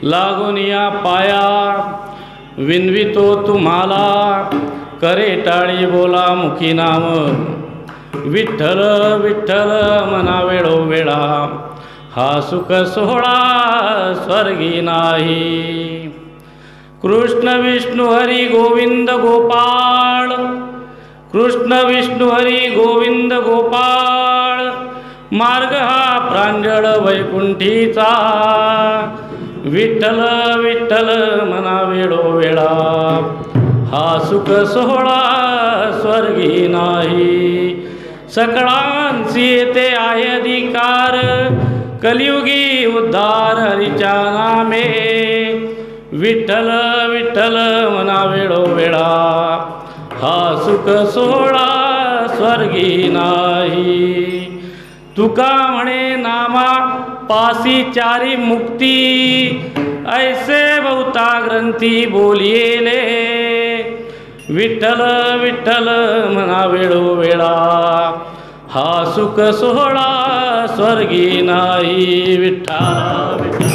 लागून या पाया विनवितो तुम्हाला, करे टाळी बोला मुखी नाम विठ्ठल विठ्ठल मना वेळोवेळा, हा सुख सोहळा स्वर्गी नाही। कृष्ण विष्णू हरी गोविंद गोपाळ, कृष्ण विष्णू हरी गोविंद गोपाळ, मार्ग हा प्रांजळ वैकुंठीचा, विठ्ठल विठ्ठल मना वेळोवेळा, हा सुख सोहळा स्वर्गी नाही। सकळांची येते आहे अधिकार, कलियुगी उद्धार हरीच्या नामे, विठ्ठल विठ्ठल मना वेळोवेळा, हा सुख सोहळा स्वर्गी नाही। तुका म्हणे नामा पासी चारी मुक्ती, ऐसे बहुता ग्रंथी बोलिले, विठ्ठल विठ्ठल मना वेळोवेळा, हा सुख सोहळा स्वर्गी नाही। विठ्ठल विठ्ठल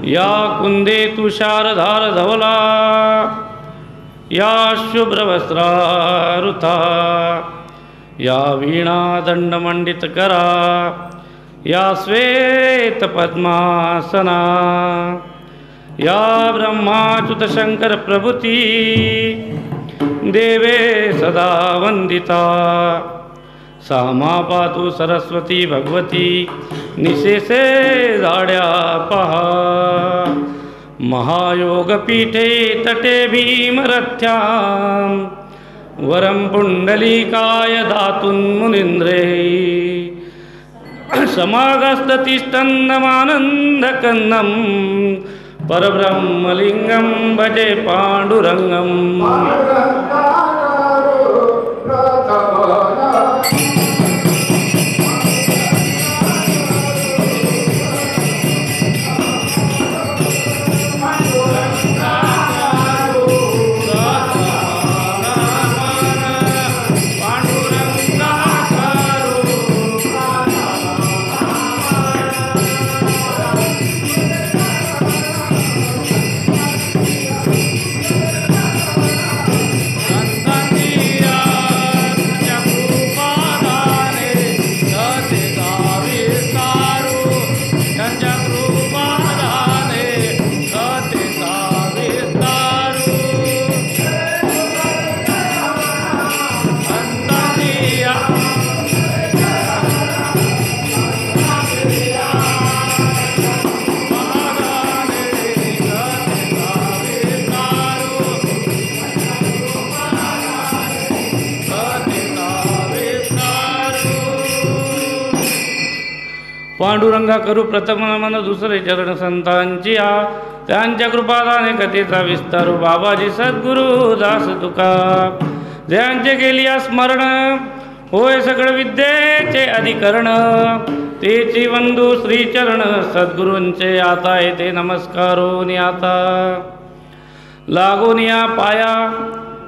या कुंदे तुषारधार धवला, या शुभ्रवस्त्रारुता, या वीणा दंडमंडित करा, या श्वेत पद्मासना, या ब्रह्माच्युत शंकर प्रभुती, देवे सदा वंदिता, सामा पातु सरस्वती भगवती, निशेषे झाड्या पहा, महायोगपीठे तटे भीमरथ्यां, वरं पुंडलीकाय दातुन्मुनीन्द्रे, समागस्ततिष्ठन्नमानन्दकन्दं, परब्रह्मलिङ्गं भजे पाण्डुरङ्गम्। पांडुरंगा करू प्रथम नमन, दुसरे चरण संतांची आ, त्यांच्या कृपादाने कथेचा विस्तारू, बाबाजी सद्गुरु दास तुका, ज्यांचे केली स्मरण होय सकळ विद्येचे अधिकरण, तेची वंदू श्रीचरण सद्गुरूंचे आता येते नमस्कारोनी आता. लागून या पाया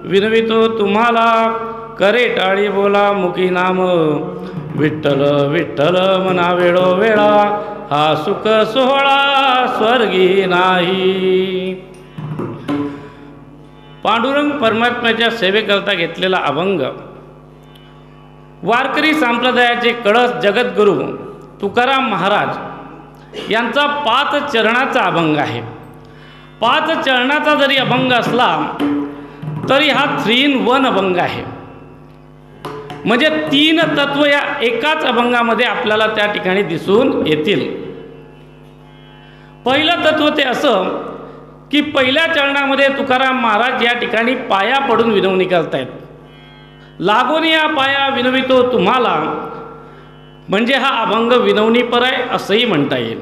विनवितो तुम्हाला करे टाळी बोला मुखी नाम विठ्ठल विठ्ठल मना वेळोवेळा हा सुख सोहळा स्वर्गी नाही. पांडुरंग परमात्म्याच्या सेवेकरता घेतलेला अभंग वारकरी संप्रदायाचे कळस जगद्गुरू तुकाराम महाराज यांचा 5 चरणाचा अभंग आहे. 5 चरणाचा जरी अभंग असला तरी हा 3 in 1 अभंग आहे. म्हणजे 3 तत्व या एकाच अभंगामध्ये आपल्याला त्या ठिकाणी दिसून येतील. पहिलं तत्व ते असं की पहिल्या चरणामध्ये तुकाराम महाराज या ठिकाणी पाया पडून विनवणी करतायत. लागून या पाया विनवितो तुम्हाला, म्हणजे हा अभंग विनवणीपर आहे असंही म्हणता येईल.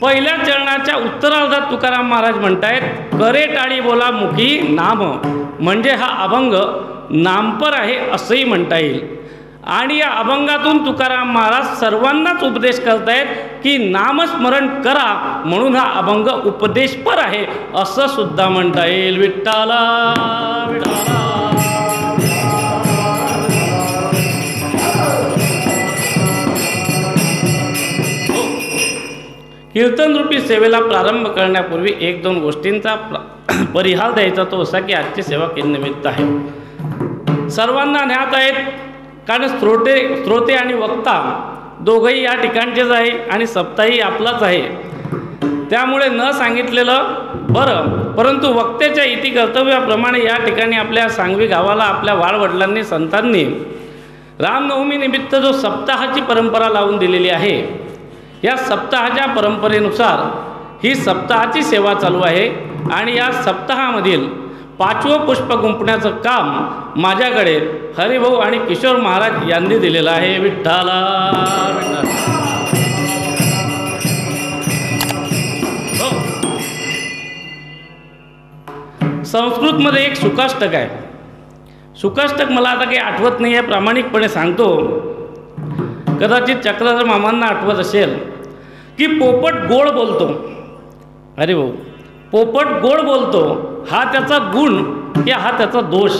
पहिल्या चरणाच्या उत्तरार्धात तुकाराम महाराज म्हणतायत करे टाळी बोला मुखी नाम, म्हणजे हा अभंग नामपर आहे असंही म्हणता येईल. आणि या अभंगातून तुकाराम महाराज सर्वांनाच उपदेश करतायत की नामस्मरण करा, म्हणून हा अभंग उपदेशपर आहे असं सुद्धा म्हणता येईल. विठ्ठला विठ्ठला. कीर्तनरूपी सेवेला प्रारंभ करण्यापूर्वी 1-2 गोष्टींचा परिहार द्यायचा तो असा की आजची सेवा निमित्त आहे. सर्वांना ज्ञात आहेत, कारण श्रोते आणि वक्ता दोघंही या ठिकाणचेच आहे आणि सप्ताही आपलाच आहे. त्यामुळे न सांगितलेलं बरं, परंतु वक्त्याच्या इति कर्तव्याप्रमाणे या ठिकाणी आपल्या सांगवी गावाला आपल्या वाडवडिलांनी संतांनी रामनवमीनिमित्त जो सप्ताहाची परंपरा लावून दिलेली आहे, या सप्ताहाच्या परंपरेनुसार ही सप्ताहाची सेवा चालू आहे. आणि या सप्ताहामधील 5वं पुष्प गुंफण्याचं काम माझ्याकडे हरिभाऊ आणि किशोर महाराज यांनी दिलेलं आहे. विठ्ठला संस्कृतमध्ये एक सुकाष्टक आहे. सुकाष्टक मला आता काही आठवत नाही आहे, प्रामाणिकपणे सांगतो. कदाचित चक्रधर मामांना आठवत असेल की पोपट गोड बोलतो. अरे भाऊ, पोपट गोड बोलतो हा त्याचा गुण की हा त्याचा दोष?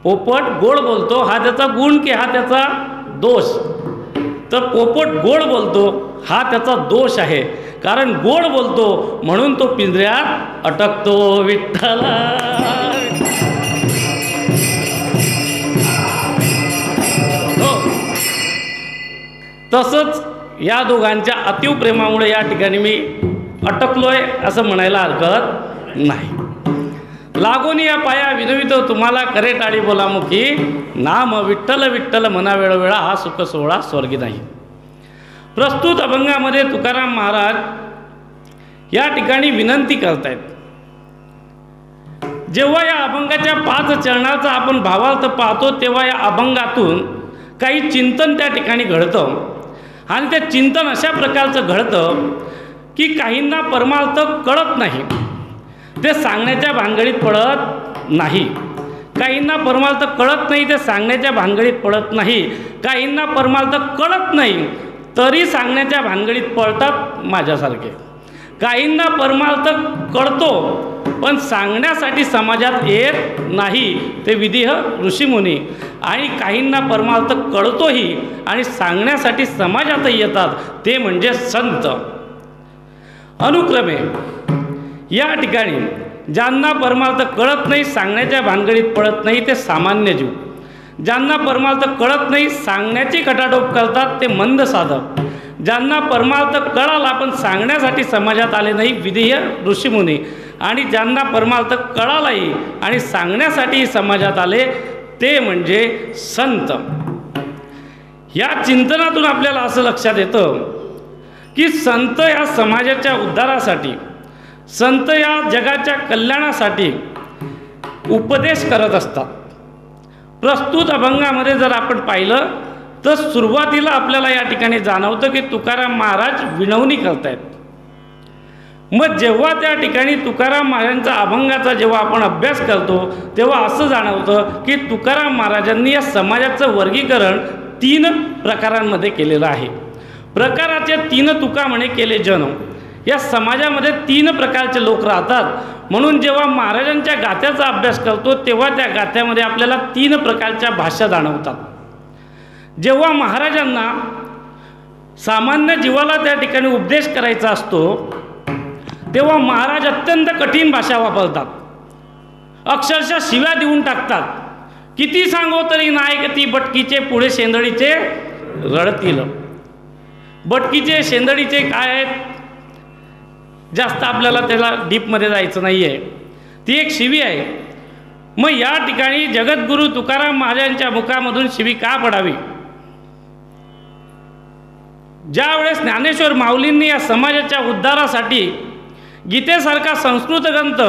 पोपट गोड बोलतो हा त्याचा गुण की हा त्याचा दोष? तर पोपट गोड बोलतो हा त्याचा दोष आहे, कारण गोड बोलतो म्हणून तो पिंजऱ्यात अटकतो. विठ्ठला तसंच या दोघांच्या अतीव प्रेमामुळे या ठिकाणी मी अटकलोय असं म्हणायला हरकत नाही. लागून या पाया विनवितो तुम्हाला करे टाळी बोला मुखी नाम विठ्ठल विठ्ठल मना वेळोवेळा हा सुख सोहळा स्वर्गी नाही. प्रस्तुत अभंगामध्ये तुकाराम महाराज या ठिकाणी विनंती करतायत. जेव्हा या अभंगाच्या 5 चरणाचा आपण भावार्थ पाहतो तेव्हा या अभंगातून काही चिंतन त्या ठिकाणी घडतं. आणि ते चिंतन अशा प्रकारचं घडतं की काहींना परमार्थ कळत नाही, ते सांगण्याच्या भानगडीत पडत नाही. काहींना परमार्थ कळत नाही, ते सांगण्याच्या भानगडीत पडत नाही. काहींना परमार्थ कळत नाही तरी सांगण्याच्या भानगडीत पडतात माझ्यासारखे. काहींना परमार्थ कळतो पण सांगण्यासाठी समाजात येत नाही, ते विधिह ऋषीमुनी. आणि काहींना परमार्थ कळतोही आणि सांगण्यासाठी समाजातही येतात, ते म्हणजे संत. अनुक्रमे या ठिकाणी ज्यांना परमार्थ कळत नाही, सांगण्याच्या भानगडीत पडत नाही, ते सामान्य जीव. ज्यांना परमार्थ कळत नाही, सांगण्याची खटाटोप करतात, ते मंद साधक. ज्यांना परमार्थ कळाला पण सांगण्यासाठी समाजात आले नाही, विधेय ऋषीमुनी. आणि ज्यांना परमार्थ कळालाही आणि सांगण्यासाठी समाजात आले, ते म्हणजे संत. या चिंतनातून आपल्याला असं लक्षात येतं की संत या समाजाच्या उद्धारासाठी, संत या जगाच्या कल्याणासाठी उपदेश करत असतात. प्रस्तुत अभंगामध्ये जर आपण पाहिलं तर सुरुवातीला आपल्याला या ठिकाणी जाणवतं की तुकाराम महाराज विनवणी करतायत. मग जेव्हा त्या ठिकाणी तुकाराम महाराजांचा अभंगाचा जेव्हा आपण अभ्यास करतो तेव्हा असं जाणवतं की तुकाराम महाराजांनी या समाजाचं वर्गीकरण 3 प्रकारांमध्ये केलेलं आहे. प्रकाराचे 3 तुका म्हणे केले जन. या समाजामध्ये 3 प्रकारचे लोक राहतात. म्हणून जेव्हा महाराजांच्या गाथ्याचा अभ्यास करतो तेव्हा त्या गाथ्यामध्ये आपल्याला 3 प्रकारच्या भाषा जाणवतात. जेव्हा महाराजांना सामान्य जीवाला त्या ठिकाणी उपदेश करायचा असतो तेव्हा महाराज अत्यंत कठीण भाषा वापरतात. अक्षरशः शिव्या देऊन टाकतात. किती सांगो तरी नायकती बटकीचे पुढे शेंदडीचे रडतील. बटकीचे शेंदडीचे काय आहेत जास्त आपल्याला त्याला डीपमध्ये जायचं नाही आहे. ती एक शिवी आहे. मग या ठिकाणी जगद्गुरू तुकाराम महाराजांच्या मुखामधून शिवी का पडावी. ज्या वेळेस ज्ञानेश्वर माऊलींनी या समाजाच्या उद्धारासाठी गीतेसारखा संस्कृत ग्रंथ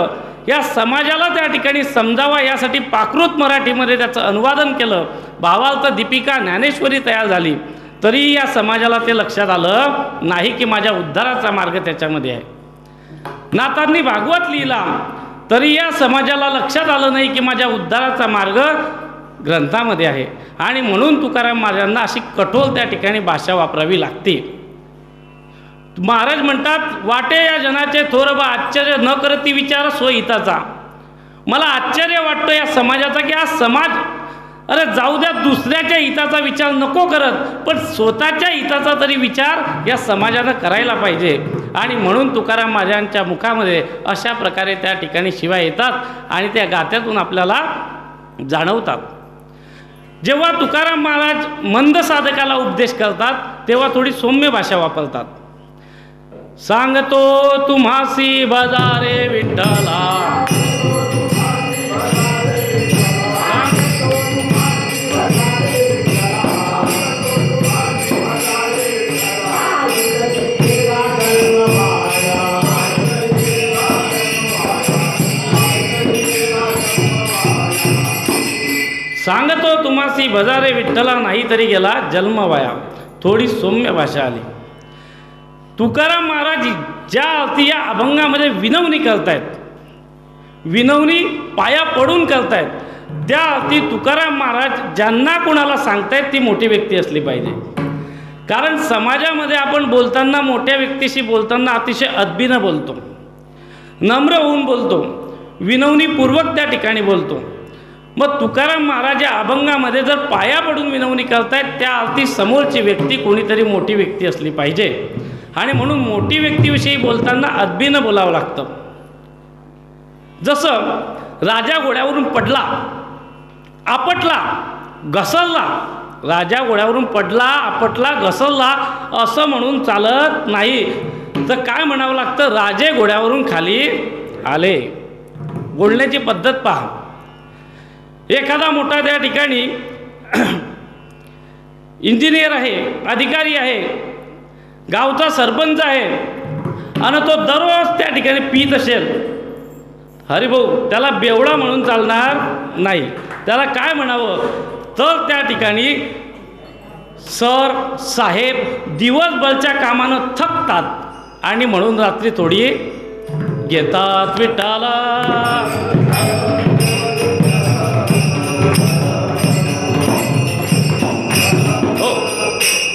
या समाजाला त्या ठिकाणी समजावा यासाठी प्राकृत मराठीमध्ये त्याचं अनुवादन केलं, भावार्थ दीपिका ज्ञानेश्वरी तयार झाली, तरी या समाजाला ते लक्षात आलं नाही की माझ्या उद्धाराचा मार्ग त्याच्यामध्ये आहे. नाथांनी भागवत लिहिला तरी या समाजाला लक्षात आलं नाही की माझ्या उद्धाराचा मार्ग ग्रंथामध्ये आहे. आणि म्हणून तुकाराम महाराजांना अशी कठोर त्या ठिकाणी भाषा वापरावी लागते. महाराज म्हणतात, वाटे या जनाचे थोर बा आश्चर्य न करती विचार स्वहिताचा. मला आश्चर्य वाटतं या समाजाचा की हा समाज अरे जाऊ द्या दुसऱ्याच्या हिताचा विचार नको करत, पण स्वतःच्या हिताचा तरी विचार या समाजानं करायला पाहिजे. आणि म्हणून तुकाराम महाराजांच्या मुखामध्ये अशा प्रकारे त्या ठिकाणी शिव्या येतात आणि त्या गाथ्यातून आपल्याला जाणवतात. जेव्हा तुकाराम महाराज मंद साधकाला उपदेश करतात तेव्हा थोडी सौम्य भाषा वापरतात. सांगतो तुम्हासी बजारे विठ्ठला, सांगतो तुम्हासी बजारे विठ्ठला नाही तरी गेला जन्म वाया. थोडी सौम्य भाषा आली. तुकाराम महाराज ज्या अर्थी या अभंगामध्ये विनवणी करतायत, विनवणी पाया पडून करतायत, त्या अर्थी तुकाराम महाराज ज्यांना कोणाला सांगतायत ती मोठी व्यक्ती असली पाहिजे. कारण समाजामध्ये आपण बोलताना मोठ्या व्यक्तीशी बोलताना अतिशय अदबीनं बोलतो, नम्र होऊन बोलतो, विनवणीपूर्वक त्या ठिकाणी बोलतो. मग तुकाराम महाराज या अभंगामध्ये जर पाया पडून विनवणी करतायत त्या अर्थी समोरची व्यक्ती कोणीतरी मोठी व्यक्ती असली पाहिजे. आणि म्हणून मोठी व्यक्तीविषयी बोलताना अदबीनं बोलावं लागतं. जसं राजा घोड्यावरून पडला, आपटला, घसरला, राजा घोड्यावरून पडला, आपटला, घसरला असं म्हणून चालत नाही. तर काय म्हणावं लागतं, राजे घोड्यावरून खाली आले. बोलण्याची पद्धत पहा. एखादा मोठा त्या ठिकाणी इंजिनियर आहे, अधिकारी आहे, गावचा सरपंच आहे आणि तो दररोज त्या ठिकाणी पीत असेल, हरिभाऊ त्याला बेवडा म्हणून चालणार नाही. त्याला काय म्हणावं तर त्या ठिकाणी सर साहेब दिवसभरच्या कामानं थकतात आणि म्हणून रात्री थोडी घेतात विठ्ठला.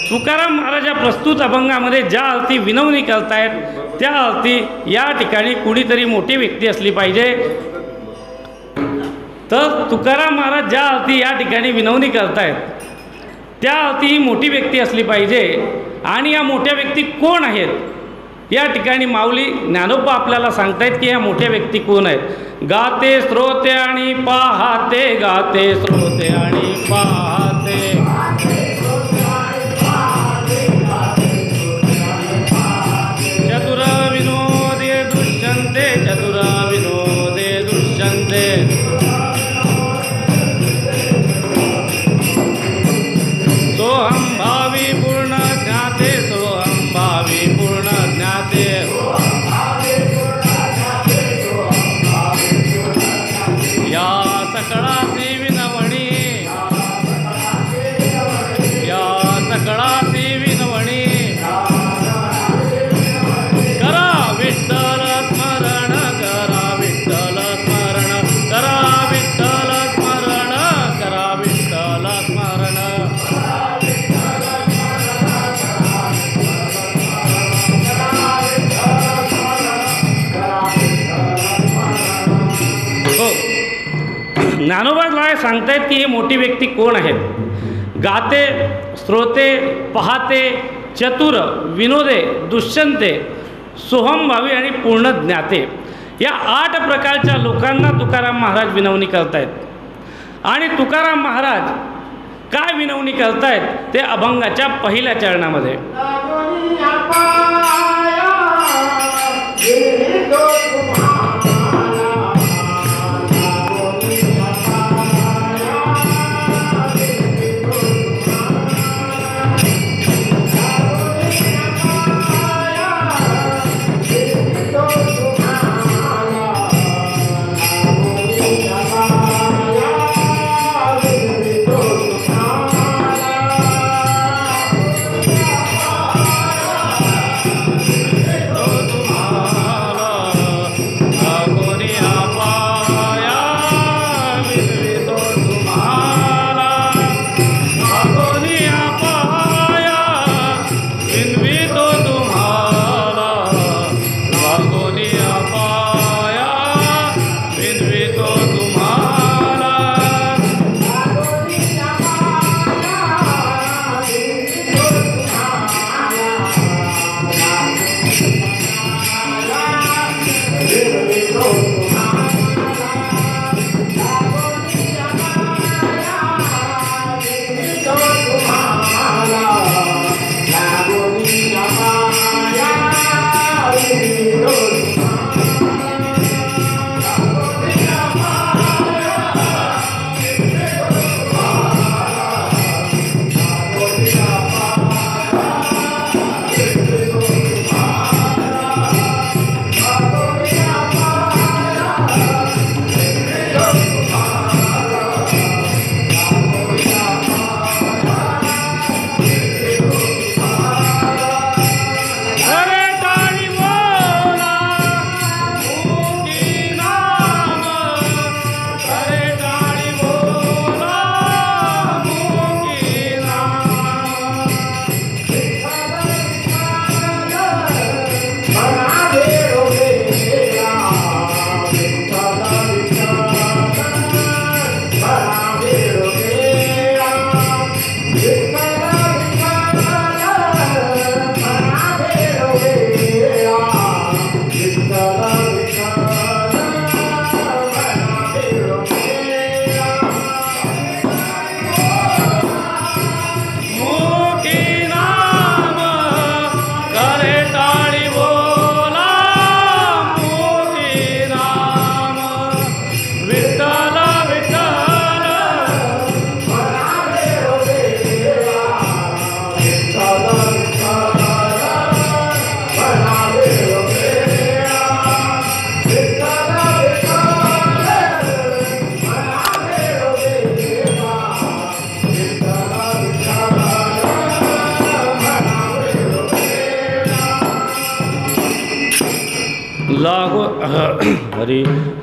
तुकाराम महाराज या प्रस्तुत अभंगामध्ये ज्या अर्थी विनवणी करतायत त्या अर्थी या ठिकाणी कुणीतरी मोठी व्यक्ती असली पाहिजे. तर तुकाराम महाराज ज्या अर्थी या ठिकाणी विनवणी करतायत त्या अर्थी ही मोठी व्यक्ती असली पाहिजे. आणि या मोठ्या व्यक्ती कोण आहेत या ठिकाणी माऊली ज्ञानोबा आपल्याला सांगतायत की या मोठ्या व्यक्ती कोण आहेत. गाते श्रोते आणि पाहते, गाते श्रोते आणि पाहते, चतुरा विनोदे दृश्यन्ते, सोहम भावी पूर्ण ज्ञाते, सोहम भावी पूर्ण ज्ञाते, या सकळाची विनवणी, या सकळाची विनवणी, करा विठ्ठल स्मरण, करा विठ्ठल स्मरण, करा विठ्ठल स्मरण, करा विठ्ठल स्मरण. ज्ञानोबा सांगतायत की ही मोठी व्यक्ती कोण आहेत. गाते, श्रोते, पाहते, चतुर, विनोदे, दुष्यंते, सोहमभावी आणि पूर्ण ज्ञाते या 8 प्रकारच्या लोकांना तुकाराम महाराज विनवणी करतायत. आणि तुकाराम महाराज काय विनवणी करतायत ते अभंगाच्या पहिल्या चरणामध्ये.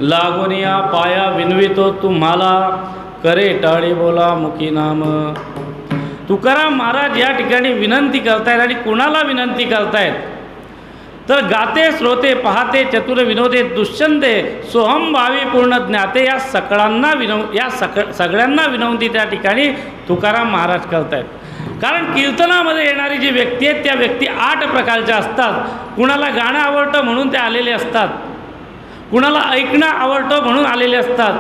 लागोनिया पाया विनवितो तुम्हाला, करे टाळी बोला मुखी नाम. तुकाराम महाराज या ठिकाणी विनंती करतायत. आणि कुणाला विनंती करतायत तर गाते, श्रोते, पाहते, चतुर, विनोदे, दुष्यंते, सोहम भावी पूर्ण ज्ञाते या सगळ्यांना विनंती त्या ठिकाणी तुकाराम महाराज करतायत. कारण कीर्तनामध्ये येणारी जी व्यक्ती आहेत त्या व्यक्ती 8 प्रकारच्या असतात. कुणाला गाणं आवडतं म्हणून ते आलेले असतात, कुणाला ऐकणं आवडतं म्हणून आलेले असतात,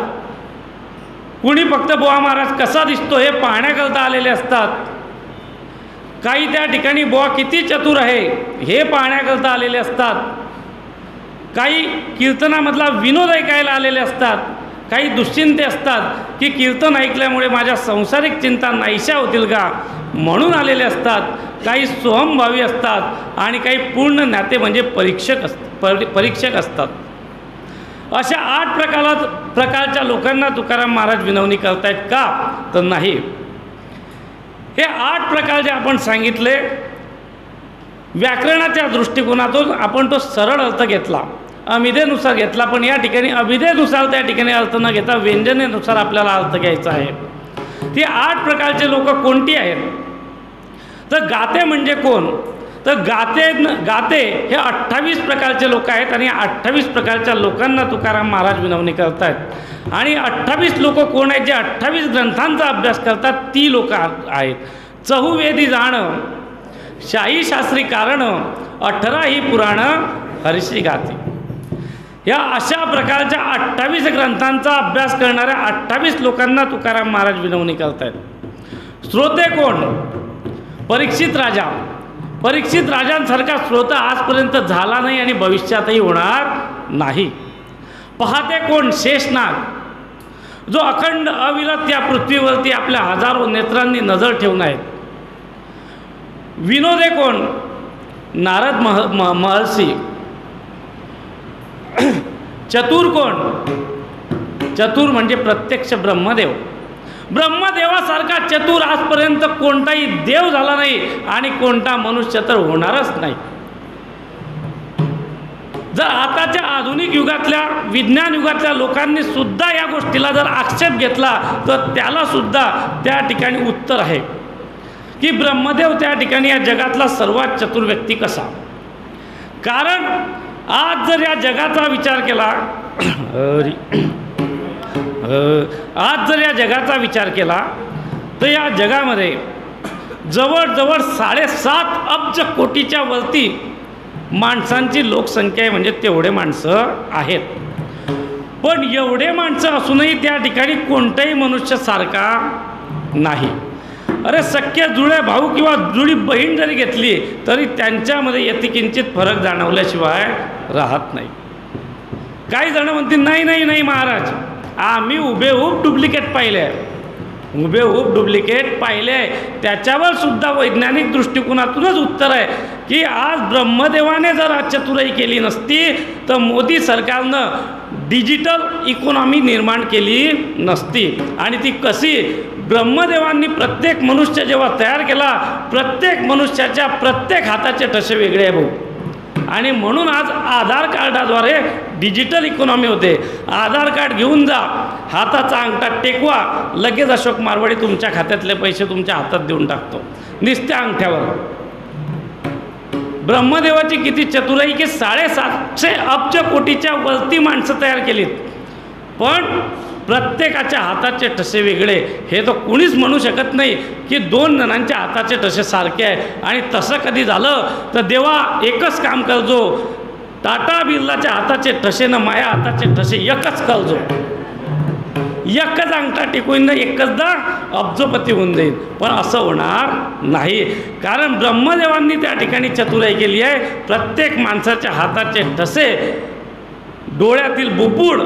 कुणी फक्त बुवा महाराज कसा दिसतो हे पाहण्याकरता आलेले असतात, काही त्या ठिकाणी बुवा किती चतुर आहे हे पाहण्याकरता आलेले असतात, काही कीर्तनामधला विनोद ऐकायला आलेले असतात, काही दुश्चिंते असतात की कीर्तन ऐकल्यामुळे माझ्या सांसारिक चिंता नाहीशा होतील का म्हणून आलेले असतात, काही सोहमभावी असतात आणि काही पूर्ण नाते म्हणजे परीक्षक असतात. अशा 8 प्रकारच्या लोकांना तुकाराम महाराज विनवणी करतायत का तर नाही. हे 8 प्रकार जे आपण सांगितले व्याकरणाच्या दृष्टिकोनातून आपण तो सरळ अर्थ घेतला, अभिधेनुसार घेतला. पण या ठिकाणी अभिधेनुसार त्या ठिकाणी अर्थ न घेता व्यंजनेनुसार आपल्याला अर्थ घ्यायचा आहे. ती 8 प्रकारचे लोक कोणती आहेत तर गाते म्हणजे कोण तर गाते हे 28 प्रकारचे लोक आहेत आणि 28 प्रकारच्या लोकांना तुकाराम महाराज विनवणी करत आहेत. आणि 28 लोक कोण आहेत जे 28 ग्रंथांचा अभ्यास करतात ती लोक आहेत. चहुवेदी जाणं, शाही शास्त्री कारण, 18 ही पुराणं हरिश्री गाती. या अशा प्रकारच्या 28 ग्रंथांचा अभ्यास करणाऱ्या 28 लोकांना तुकाराम महाराज विनवणी करत आहेत. श्रोते कोण? परीक्षित राजा. परीक्षित राजांसारखा श्रोता आजपर्यंत झाला नाही आणि भविष्यातही होणार नाही. पाहते कोण? शेषनाग, जो अखंड अविरत या पृथ्वीवरती आपल्या हजारो नेत्रांनी नजर ठेवून आहेत. विनोदे कोण? नारद महर्षी. चतुर कोण? चतुर म्हणजे प्रत्यक्ष ब्रह्मदेव. ब्रह्मदेवासारखा चतुर आजपर्यंत कोणताही देव झाला नाही आणि कोणता मनुष्य तर होणारच नाही. जर आताच्या आधुनिक युगातल्या विज्ञान युगातल्या लोकांनी सुद्धा या गोष्टीला जर आक्षेप घेतला तर त्याला सुद्धा त्या ठिकाणी उत्तर आहे की ब्रह्मदेव त्या ठिकाणी या जगातला सर्वात चतुर व्यक्ती कसा. कारण आज जर या जगाचा विचार केला तर या जगामध्ये जवळजवळ 7.5 अब्ज कोटीच्या वरती माणसांची लोकसंख्या आहे. म्हणजे तेवढे माणसं आहेत. पण एवढे माणसं असूनही त्या ठिकाणी कोणताही मनुष्य सारखा नाही. अरे सख्य जुळे भाऊ किंवा जुळी बहीण जरी घेतली तरी त्यांच्यामध्ये यतिकिंचित फरक जाणवल्याशिवाय राहत नाही. काही जण म्हणतील नाही नाही नाही महाराज, आम्ही हुबेहूब डुप्लिकेट पाहिले, हुबेहूब डुप्लिकेट पाहिले. त्याच्यावर सुद्धा वैज्ञानिक दृष्टिकोनातूनच उत्तर आहे की आज ब्रह्मदेवाने जर आज चतुराई केली नसती तर मोदी सरकारनं डिजिटल इकॉनॉमी निर्माण केली नसती. आणि ती कशी? ब्रह्मदेवांनी प्रत्येक मनुष्य जेव्हा तयार केला, प्रत्येक मनुष्याच्या प्रत्येक हाताचे ठसे वेगळे आहे भाऊ. आणि म्हणून आज आधार कार्डाद्वारे डिजिटल इकॉनॉमी होते. आधार कार्ड घेऊन जा, हाताचा अंगठा टेकवा, लगेच अशोक मारवाडी तुमच्या खात्यातले पैसे तुमच्या हातात देऊन टाकतो नुसत्या अंगठ्यावर. ब्रह्मदेवाची किती चतुराई की 750 अब्ज कोटीच्या वरती माणसं तयार केलीत. पण प्रत्येकाच्या हाताचे ठसे वेगळे. हे तर कुणीच म्हणू शकत नाही की 2 जणांच्या हाताचे ठसे सारखे आहे. आणि तसं कधी झालं तर देवा एकच काम करजो, टाटा बिर्लाच्या हाताचे ठसे न माया हाताचे ठसे एकच करजो. एकच अंगठा टिकून एकचदा अब्जोपती होऊन जाईल. पण असं होणार नाही. कारण ब्रह्मदेवांनी त्या ठिकाणी चतुराई केली आहे. प्रत्येक माणसाच्या हाताचे ठसे, डोळ्यातील बुब्बुड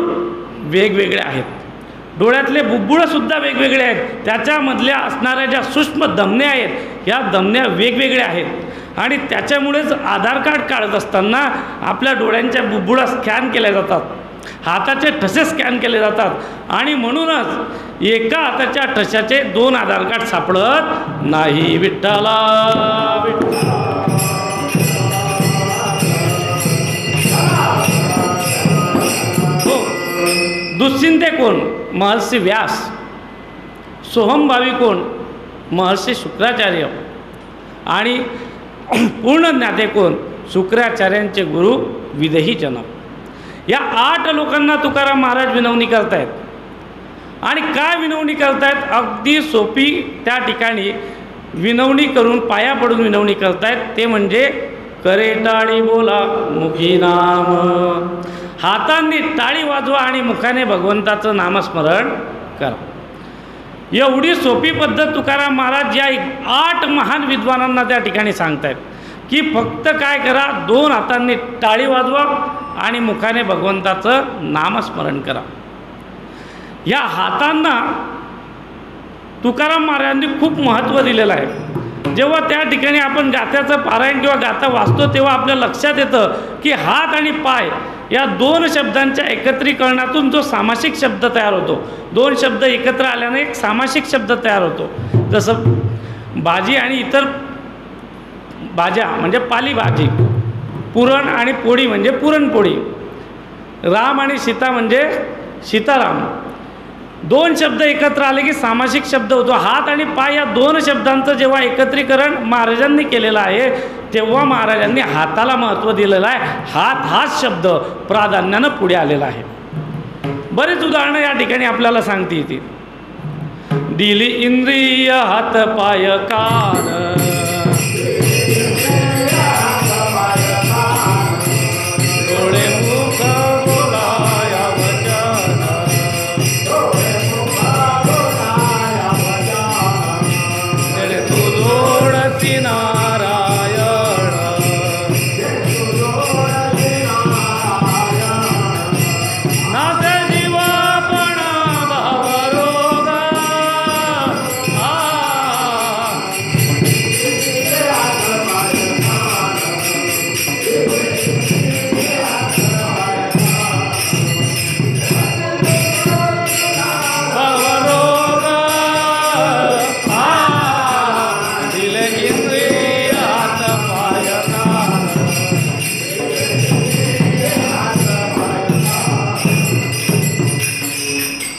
वेगवेगळे आहेत. डोळ्यातले बुब्बुळंसुद्धा वेगवेगळे आहेत. त्याच्यामधल्या असणाऱ्या ज्या सूक्ष्म धमन्या आहेत या धमन्या वेगवेगळ्या आहेत. आणि त्याच्यामुळेच आधार कार्ड काढत असताना आपल्या डोळ्यांच्या बुब्बुळा स्कॅन केल्या जातात, हाताचे ठसे स्कॅन केले जातात. आणि म्हणूनच एका हाताच्या ठशाचे 2 आधार कार्ड सापडत नाही. विठ्ठला हो. दुश्चिंते कोण? महर्षी व्यास. सोहमभावी कोण? महर्षी शुक्राचार्य. आणि पूर्ण ज्ञाते कोण? शुक्राचार्यांचे गुरु विदेही जनक. या 8 लोकांना तुकाराम महाराज विनवणी करतायत. आणि काय विनवणी करतायत? अगदी सोपी त्या ठिकाणी विनवणी करून पाया पडून विनवणी करतायत. ते म्हणजे करे टाळी बोला मुखी नाम. हातांनी टाळी वाजवा आणि मुखाने भगवंताचं नामस्मरण करा. एवढी सोपी पद्धत तुकाराम महाराज या 8 महान विद्वानांना त्या ठिकाणी सांगतायत की फक्त काय करा, 2 हातांनी टाळी वाजवा आणि मुखाने भगवंताचं नामस्मरण करा. या हातांना तुकाराम महाराजांनी खूप महत्त्व दिलेलं आहे. जेव्हा त्या ठिकाणी आपण गात्याचं पारायण किंवा गाथा वाचतो तेव्हा आपल्या लक्षात येतं की हात आणि पाय या 2 शब्दांच्या एकत्रीकरणातून जो सामासिक शब्द तयार होतो, 2 शब्द एकत्र आल्याने एक सामासिक शब्द तयार होतो. जसं भाजी आणि इतर भाज्या म्हणजे पालेभाजी, पुरण आणि पोळी म्हणजे पुरणपोळी, राम आणि सीता म्हणजे सीताराम, दोन शब्द एकत्र आले की सामासिक शब्द होतो. हात आणि पाय या दोन शब्दांचं जेव्हा एकत्रीकरण महाराजांनी केलेलं आहे तेव्हा महाराजांनी हाताला महत्त्व दिलेलं आहे. हात हाच शब्द प्राधान्यानं पुढे आलेला आहे. बरेच उदाहरणं या ठिकाणी आपल्याला सांगता येतील. दिली इंद्रिय हात पाय कान, डोळे मुख बोलाया वचन, तेरे तू जोडती नारायण, नाते जीवापणा भावरोग.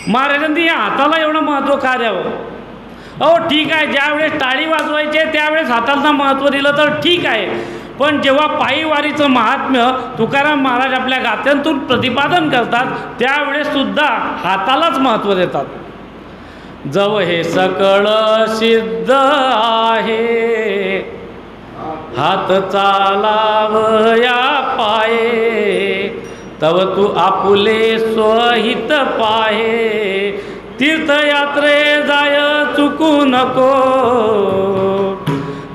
महाराजांनी या हाताला एवढं महत्त्व का द्यावं? अहो ठीक आहे, ज्यावेळेस टाळी वाजवायची आहे त्यावेळेस हाताला महत्त्व दिलं तर ठीक आहे, पण जेव्हा पायीवारीचं महात्म्य तुकाराम महाराज आपल्या गाथ्यांतून प्रतिपादन करतात त्यावेळेससुद्धा हातालाच महत्त्व देतात. जव हे सकळ सिद्ध आहे, हात चालावया पाये, तव तू आपुले स्वहित पाहे, तीर्थयात्रे जाय चुकू नको.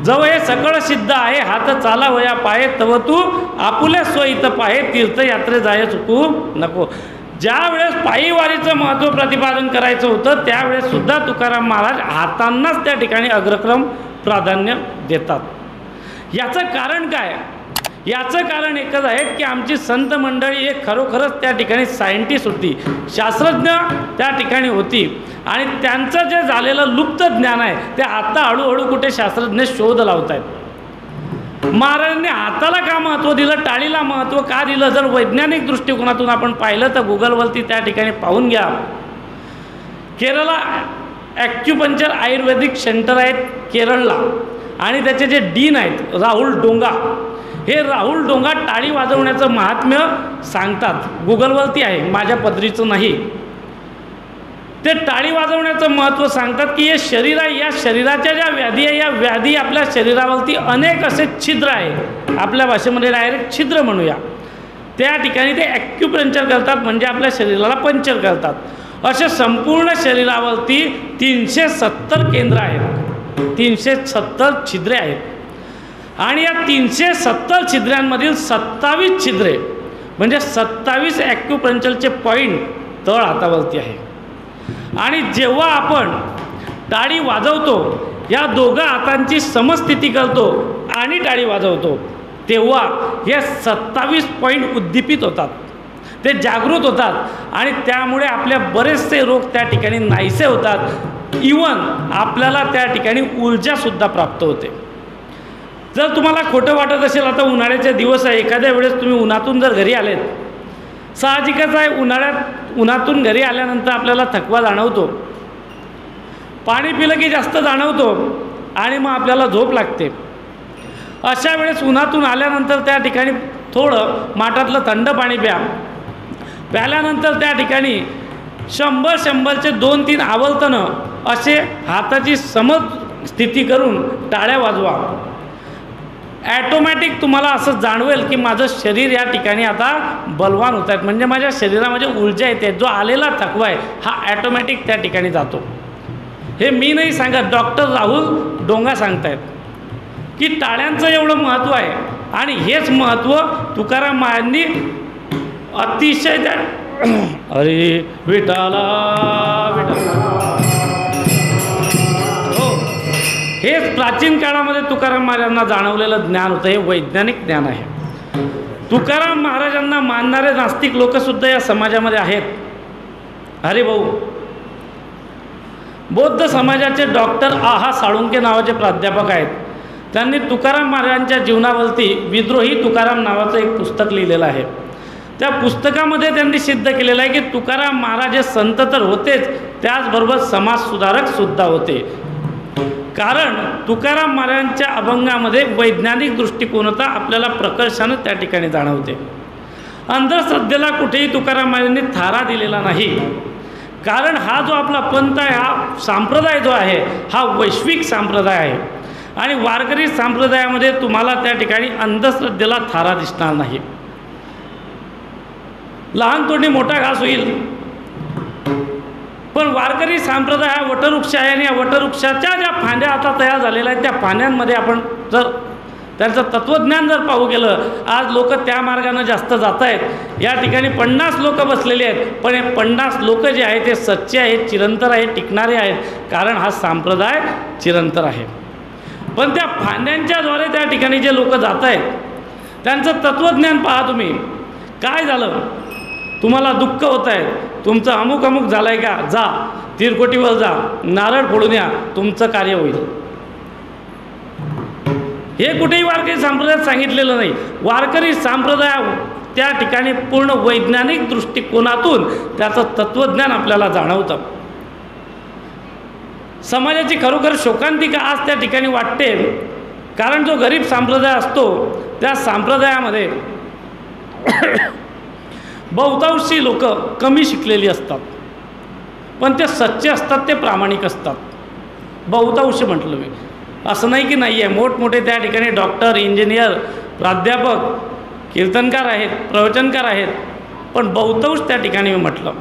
जव हे सकळ सिद्ध आहे, हात चालावया पाये, तव तू आपुले स्वहित पाहे, तीर्थयात्रे जाय चुकू नको. ज्या वेळेस पायीवारीचं महत्त्व प्रतिपादन करायचं होतं त्यावेळेस सुद्धा तुकाराम महाराज हातांनाच त्या ठिकाणी अग्रक्रम प्राधान्य देतात. याचं कारण काय? याचं कारण एकच आहे की आमची संत मंडळी एक खरोखरच त्या ठिकाणी सायंटिस्ट होती, शास्त्रज्ञ त्या ठिकाणी होती, आणि त्यांचं जे झालेलं लुप्त ज्ञान आहे ते आता हळूहळू कुठे शास्त्रज्ञ शोध लावत आहेत. महाराजांनी हाताला का महत्त्व दिलं, टाळीला महत्त्व का दिलं? जर वैज्ञानिक दृष्टिकोनातून आपण पाहिलं तर गुगलवरती त्या ठिकाणी पाहून घ्या. केरळला ॲक्युपंक्चर आयुर्वेदिक सेंटर आहेत केरळला, आणि त्याचे जे डीन आहेत राहुल डोंगा, हे राहुल डोंगा टाळी वाजवण्याचं महात्म्य सांगतात. गुगलवरती आहे, माझ्या पदरीचं नाही. ते टाळी वाजवण्याचं महत्त्व सांगतात की हे शरीर आहे, या शरीराच्या ज्या व्याधी आहे या व्याधी आपल्या शरीरावरती अनेक असे छिद्र आहे, आपल्या भाषेमध्ये डायरेक्ट छिद्र म्हणूया, त्या ठिकाणी ते ॲक्युपंक्चर करतात, म्हणजे आपल्या शरीराला पंक्चर करतात. असे संपूर्ण शरीरावरती 370 केंद्र आहेत, 370 छिद्रे आहेत, आणि या 370 छिद्रांमधील 27 छिद्रे म्हणजे 27 ॲक्युपंक्चरचे पॉईंट तळ हातावरती आहे. आणि जेव्हा आपण टाळी वाजवतो, या दोघा हातांची समस्थिती करतो आणि टाळी वाजवतो, तेव्हा हे 27 पॉईंट उद्दीपित होतात, ते जागृत होतात, आणि त्यामुळे आपले बरेचसे रोग त्या ठिकाणी नाहीसे होतात. इवन आपल्याला त्या ठिकाणी ऊर्जासुद्धा प्राप्त होते. जर तुम्हाला खोटं वाटत असेल, आता उन्हाळ्याचे दिवस आहे, एखाद्या वेळेस तुम्ही उन्हातून जर घरी आलेत, साहजिकच आहे उन्हातून घरी आल्यानंतर आपल्याला थकवा जाणवतो, पाणी पिलं की जास्त जाणवतो, आणि मग आपल्याला झोप लागते. अशा वेळेस उन्हातून आल्यानंतर त्या ठिकाणी थोडं माठातलं थंड पाणी प्या. प्याल्यानंतर त्या ठिकाणी 100-100चे 2-3 आवर्तनं असे हाताची समस्थिती करून टाळ्या वाजवा. ॲटोमॅटिक तुम्हाला असं जाणवेल की माझं शरीर या ठिकाणी आता बलवान होत आहेत, म्हणजे माझ्या शरीरामध्ये ऊर्जा येते, जो आलेला थकवा आहे हा ॲटोमॅटिक त्या ठिकाणी जातो. हे मी नाही सांगत, डॉक्टर राहुल डोंगा सांगतायत की टाळ्यांचं एवढं महत्त्व आहे, आणि हेच महत्त्व तुकाराम महाराजांनी अतिशय त्या अरे विठाला विठाला, हेच प्राचीन काळामध्ये तुकाराम महाराजांना जाणवलेलं ज्ञान होतं. हे वैज्ञानिक ज्ञान आहे. तुकाराम महाराजांना मानणारे नास्तिक लोकसुद्धा या समाजामध्ये आहेत. अरे भाऊ, बौद्ध समाजाचे डॉक्टर आहा साळुंके नावाचे प्राध्यापक आहेत. त्यांनी तुकाराम महाराजांच्या जीवनावरती विद्रोही तुकाराम नावाचं एक पुस्तक लिहिलेलं आहे. त्या पुस्तकामध्ये त्यांनी सिद्ध केलेलं आहे की तुकाराम महाराज हे संत तर होतेच, त्याचबरोबर समाजसुधारकसुद्धा होते. कारण तुकाराम महाराजांच्या अभंगामध्ये वैज्ञानिक दृष्टिकोनता आपल्याला प्रकर्षानं त्या ठिकाणी जाणवते. अंधश्रद्धेला कुठेही तुकाराम महाराजांनी थारा दिलेला नाही. कारण हा जो आपला पंथ आहे, हा संप्रदाय जो आहे हा वैश्विक संप्रदाय आहे आणि वारकरी संप्रदायामध्ये तुम्हाला त्या ठिकाणी अंधश्रद्धेला थारा दिसणार नाही. लहान तोंडी मोठा घास होईल, पण वारकरी संप्रदाय हा वटवृक्ष आहे आणि या वटवृक्षाच्या ज्या फांद्या आता तयार झालेल्या आहेत त्या फांद्यांमध्ये आपण जर त्यांचं तत्त्वज्ञान जर पाहू गेलं, आज लोक त्या मार्गानं जास्त जात आहेत. या ठिकाणी 50 लोक बसलेले आहेत, पण हे 50 लोक जे आहेत ते सच्चे आहेत, चिरंतर आहेत, टिकणारे आहेत. कारण हा संप्रदाय चिरंतर आहे. पण त्या फांद्यांच्याद्वारे त्या ठिकाणी जे लोक जात आहेत त्यांचं तत्त्वज्ञान पहा तुम्ही. काय झालं, तुम्हाला दुःख होत आहे, तुमचं अमुक अमुक झालं आहे का, जा तिरकोटीवर जा, नारळ फोडून या, तुमचं कार्य होईल. हे कुठेही वारकरी संप्रदायात सांगितलेलं नाही. वारकरी संप्रदाय त्या ठिकाणी पूर्ण वैज्ञानिक दृष्टिकोनातून त्याचं तत्त्वज्ञान आपल्याला जाणवतं. समाजाची खरोखर शोकांतिका आज त्या ठिकाणी वाटते. कारण जो गरीब संप्रदाय असतो त्या संप्रदायामध्ये बहुतांशी लोक कमी शिकलेली असतात, पण ते सच्चे असतात, ते प्रामाणिक असतात. बहुतांशी म्हटलं मी, असं नाही की नाही आहे. मोठमोठे त्या ठिकाणी डॉक्टर, इंजिनियर, प्राध्यापक, कीर्तनकार आहेत, प्रवचनकार आहेत, पण बहुतांश त्या ठिकाणी मी म्हटलं.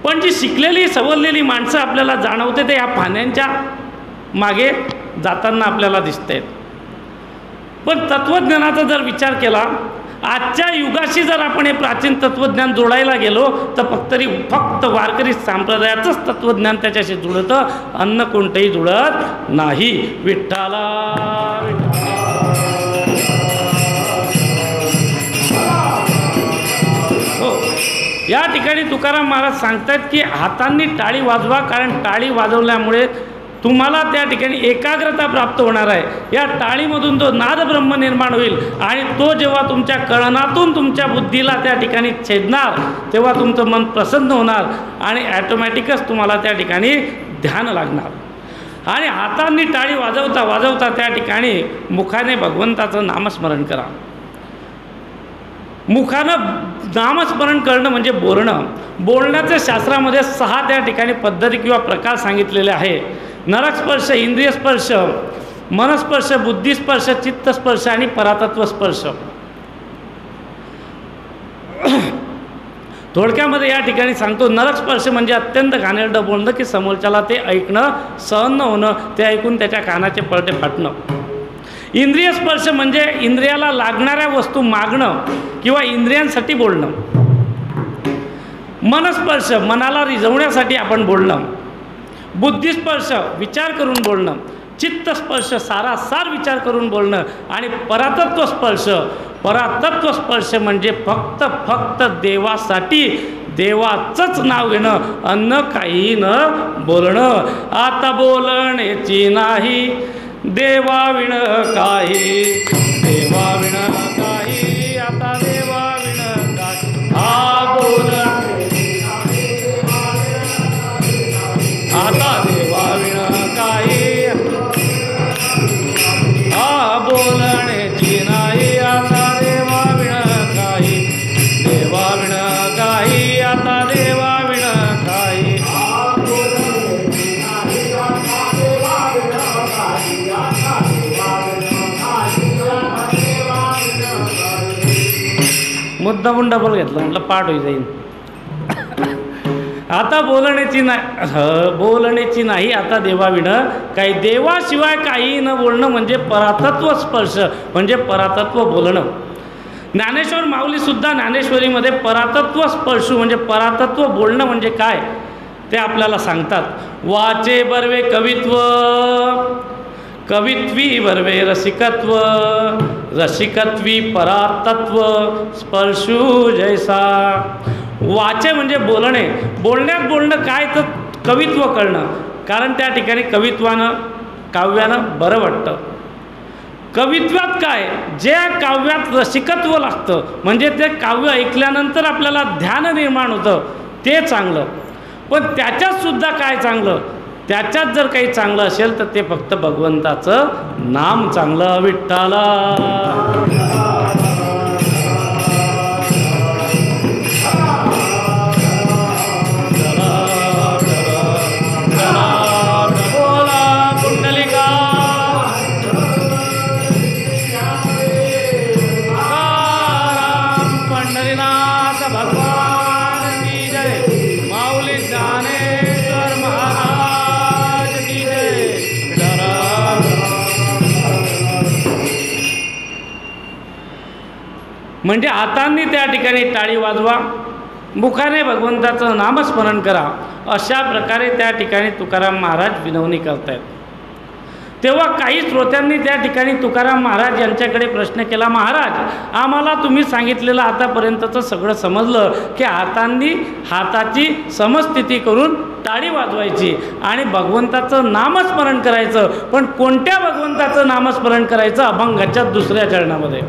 पण जी शिकलेली सवरलेली माणसं आपल्याला जाणवते ते या फांद्यांच्या मागे जाताना आपल्याला दिसत आहेत. पण तत्त्वज्ञानाचा जर विचार केला, आजच्या युगाशी जर आपण हे प्राचीन तत्त्वज्ञान जोडायला गेलो तर फक्त वारकरी संप्रदायाचंच तत्त्वज्ञान त्याच्याशी जुळतं, अन्य कोणतंही जुळत नाही. विठ्ठला हो, या ठिकाणी तुकाराम महाराज सांगतात की हातांनी टाळी वाजवा, कारण टाळी वाजवल्यामुळे तुम्हाला त्या ठिकाणी एकाग्रता प्राप्त होणार आहे. या टाळीमधून तो नादब्रह्म निर्माण होईल आणि तो जेव्हा तुमच्या कळनातून तुमच्या बुद्धीला त्या ठिकाणी छेदणार तेव्हा तुमचं मन प्रसन्न होणार आणि ॲटोमॅटिकच तुम्हाला त्या ठिकाणी ध्यान लागणार. आणि हातांनी टाळी वाजवता वाजवता त्या ठिकाणी मुखाने भगवंताचं नामस्मरण करा. मुखानं नामस्मरण करणं म्हणजे बोलणं. बोलण्याच्या शास्त्रामध्ये 6 त्या ठिकाणी पद्धती किंवा प्रकार सांगितलेले आहे. नरकस्पर्श, इंद्रियस्पर्श, मनस्पर्श, बुद्धिस्पर्श, चित्तस्पर्श आणि परातत्वस्पर्श. थोडक्यामध्ये या ठिकाणी सांगतो, नरकस्पर्श म्हणजे अत्यंत घाणेरडं बोलणं की समोरच्याला ते ऐकणं सहन न होणं, ते ऐकून त्याच्या कानाचे पडदे फाटणं. इंद्रिय स्पर्श म्हणजे इंद्रियाला लागणाऱ्या वस्तू मागणं किंवा इंद्रियांसाठी बोलणं. मनस्पर्श मनाला रिझवण्यासाठी आपण बोलणं. बुद्धिस्पर्श विचार करून बोलणं. चित्तस्पर्श सारासार विचार करून बोलणं. आणि परातत्वस्पर्श म्हणजे फक्त देवासाठी देवाचंच नाव घेणं, अन्य काही न बोलणं. आता बोलण्याची नाही देवाविण काही, देवाविण काही, आता देवाविण काही. हा बोलण्याची आता देवाविण काही, हा बोलण्याची नाही आता देवाविण काही, देवाविण काही आता देवाविण काही. मुद्दामून डबल घेतलं, म्हटलं पाठ होई जाईल. आता बोलण्याची नाही आता देवाविण काही. देवाशिवाय काही न बोलणं म्हणजे परातत्व स्पर्श, म्हणजे परातत्व बोलणं. ज्ञानेश्वर माऊलीसुद्धा ज्ञानेश्वरीमध्ये परातत्व स्पर्शू म्हणजे परातत्व बोलणं म्हणजे काय ते आपल्याला सांगतात. वाचे बर्वे कवित्व, कवित्वी बर्वे रसिकत्व, रसिकत्वी परातत्व स्पर्शू जैसा. वाचे म्हणजे बोलणे. बोलण्यात बोलणं काय तर कवित्व कळणं, कारण त्या ठिकाणी कवित्वानं काव्यानं बरं वाटतं. कवित्वात काय, जे काव्यात रसिकत्व लागतं, म्हणजे ते काव्य ऐकल्यानंतर आपल्याला ध्यान निर्माण होतं, ते चांगलं. पण त्याच्यातसुद्धा काय चांगलं, त्याच्यात जर काही चांगलं असेल तर ते फक्त भगवंताचं नाम चांगलं. विठ्ठला म्हणजे हातांनी त्या ठिकाणी टाळी वाजवा, मुखाने भगवंताचं नामस्मरण करा, अशा प्रकारे त्या ठिकाणी तुकाराम महाराज विनवणी करतायत. तेव्हा काही श्रोत्यांनी त्या ठिकाणी तुकाराम महाराज यांच्याकडे प्रश्न केला, महाराज आम्हाला तुम्ही सांगितलेलं आतापर्यंतचं सगळं समजलं की हाताची समस्थिती करून टाळी वाजवायची आणि भगवंताचं नामस्मरण करायचं, पण कोणत्या भगवंताचं नामस्मरण करायचं? अभंगाच्या दुसऱ्या चरणामध्ये.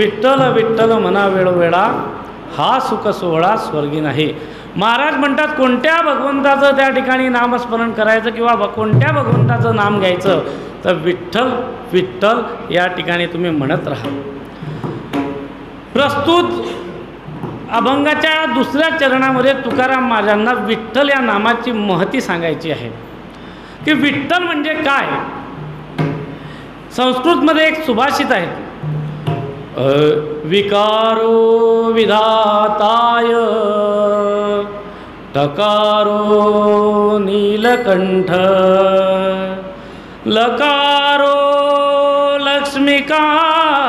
विठ्ठल विठ्ठल म्हणा वेळोवेळा, हा सुख सोहळा स्वर्गी नाही. महाराज म्हणतात कोणत्या भगवंताचं त्या ठिकाणी नामस्मरण करायचं किंवा कोणत्या भगवंताचं नाम घ्यायचं, तर विठ्ठल विठ्ठल या ठिकाणी तुम्ही म्हणत राहा. प्रस्तुत अभंगाच्या दुसऱ्या चरणामध्ये तुकाराम महाराजांना विठ्ठल या नामाची महती सांगायची आहे की विठ्ठल म्हणजे काय. संस्कृतमध्ये एक सुभाषित आहे, विकारो विधाताय टकारो नीलकंठ लकारो लक्ष्मीकांत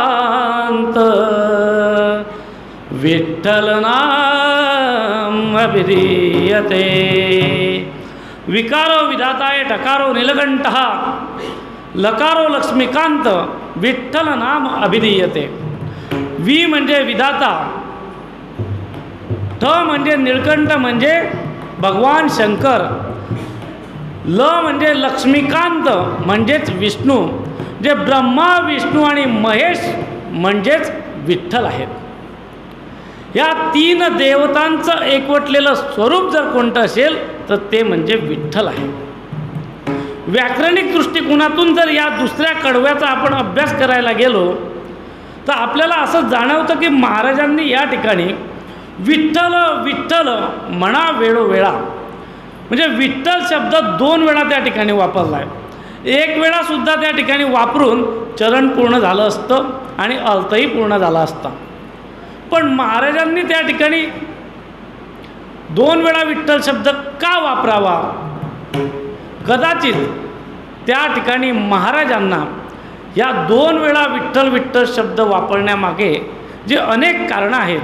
विठ्ठल नाम अभिधीयते. विकारो विधाताय टकारो नीलकंठ लकारो लक्ष्मीकांत विठ्ठल नाम अभिधीयते. वि म्हणजे विधाता, ठ म्हणजे निळकंठ म्हणजे भगवान शंकर, ल म्हणजे लक्ष्मीकांत म्हणजेच विष्णू, जे ब्रह्मा विष्णू आणि महेश म्हणजेच विठ्ठल आहेत. या 3 देवतांचं एकवटलेलं स्वरूप जर कोणतं असेल तर ते म्हणजे विठ्ठल आहे. व्याकरणिक दृष्टिकोनातून जर या दुसऱ्या कडव्याचा आपण अभ्यास करायला गेलो तर आपल्याला असं जाणवतं की महाराजांनी या ठिकाणी विठ्ठल विठ्ठल म्हणा वेळोवेळा म्हणजे विठ्ठल शब्द 2 वेळा त्या ठिकाणी वापरला आहे. 1 वेळासुद्धा त्या ठिकाणी वापरून चरण पूर्ण झालं असतं आणि अर्थही पूर्ण झाला असता. पण महाराजांनी त्या ठिकाणी 2 वेळा विठ्ठल शब्द का वापरावा? कदाचित त्या ठिकाणी महाराजांना या 2 वेळा विठ्ठल विठ्ठल शब्द वापरण्यामागे जे अनेक कारणं आहेत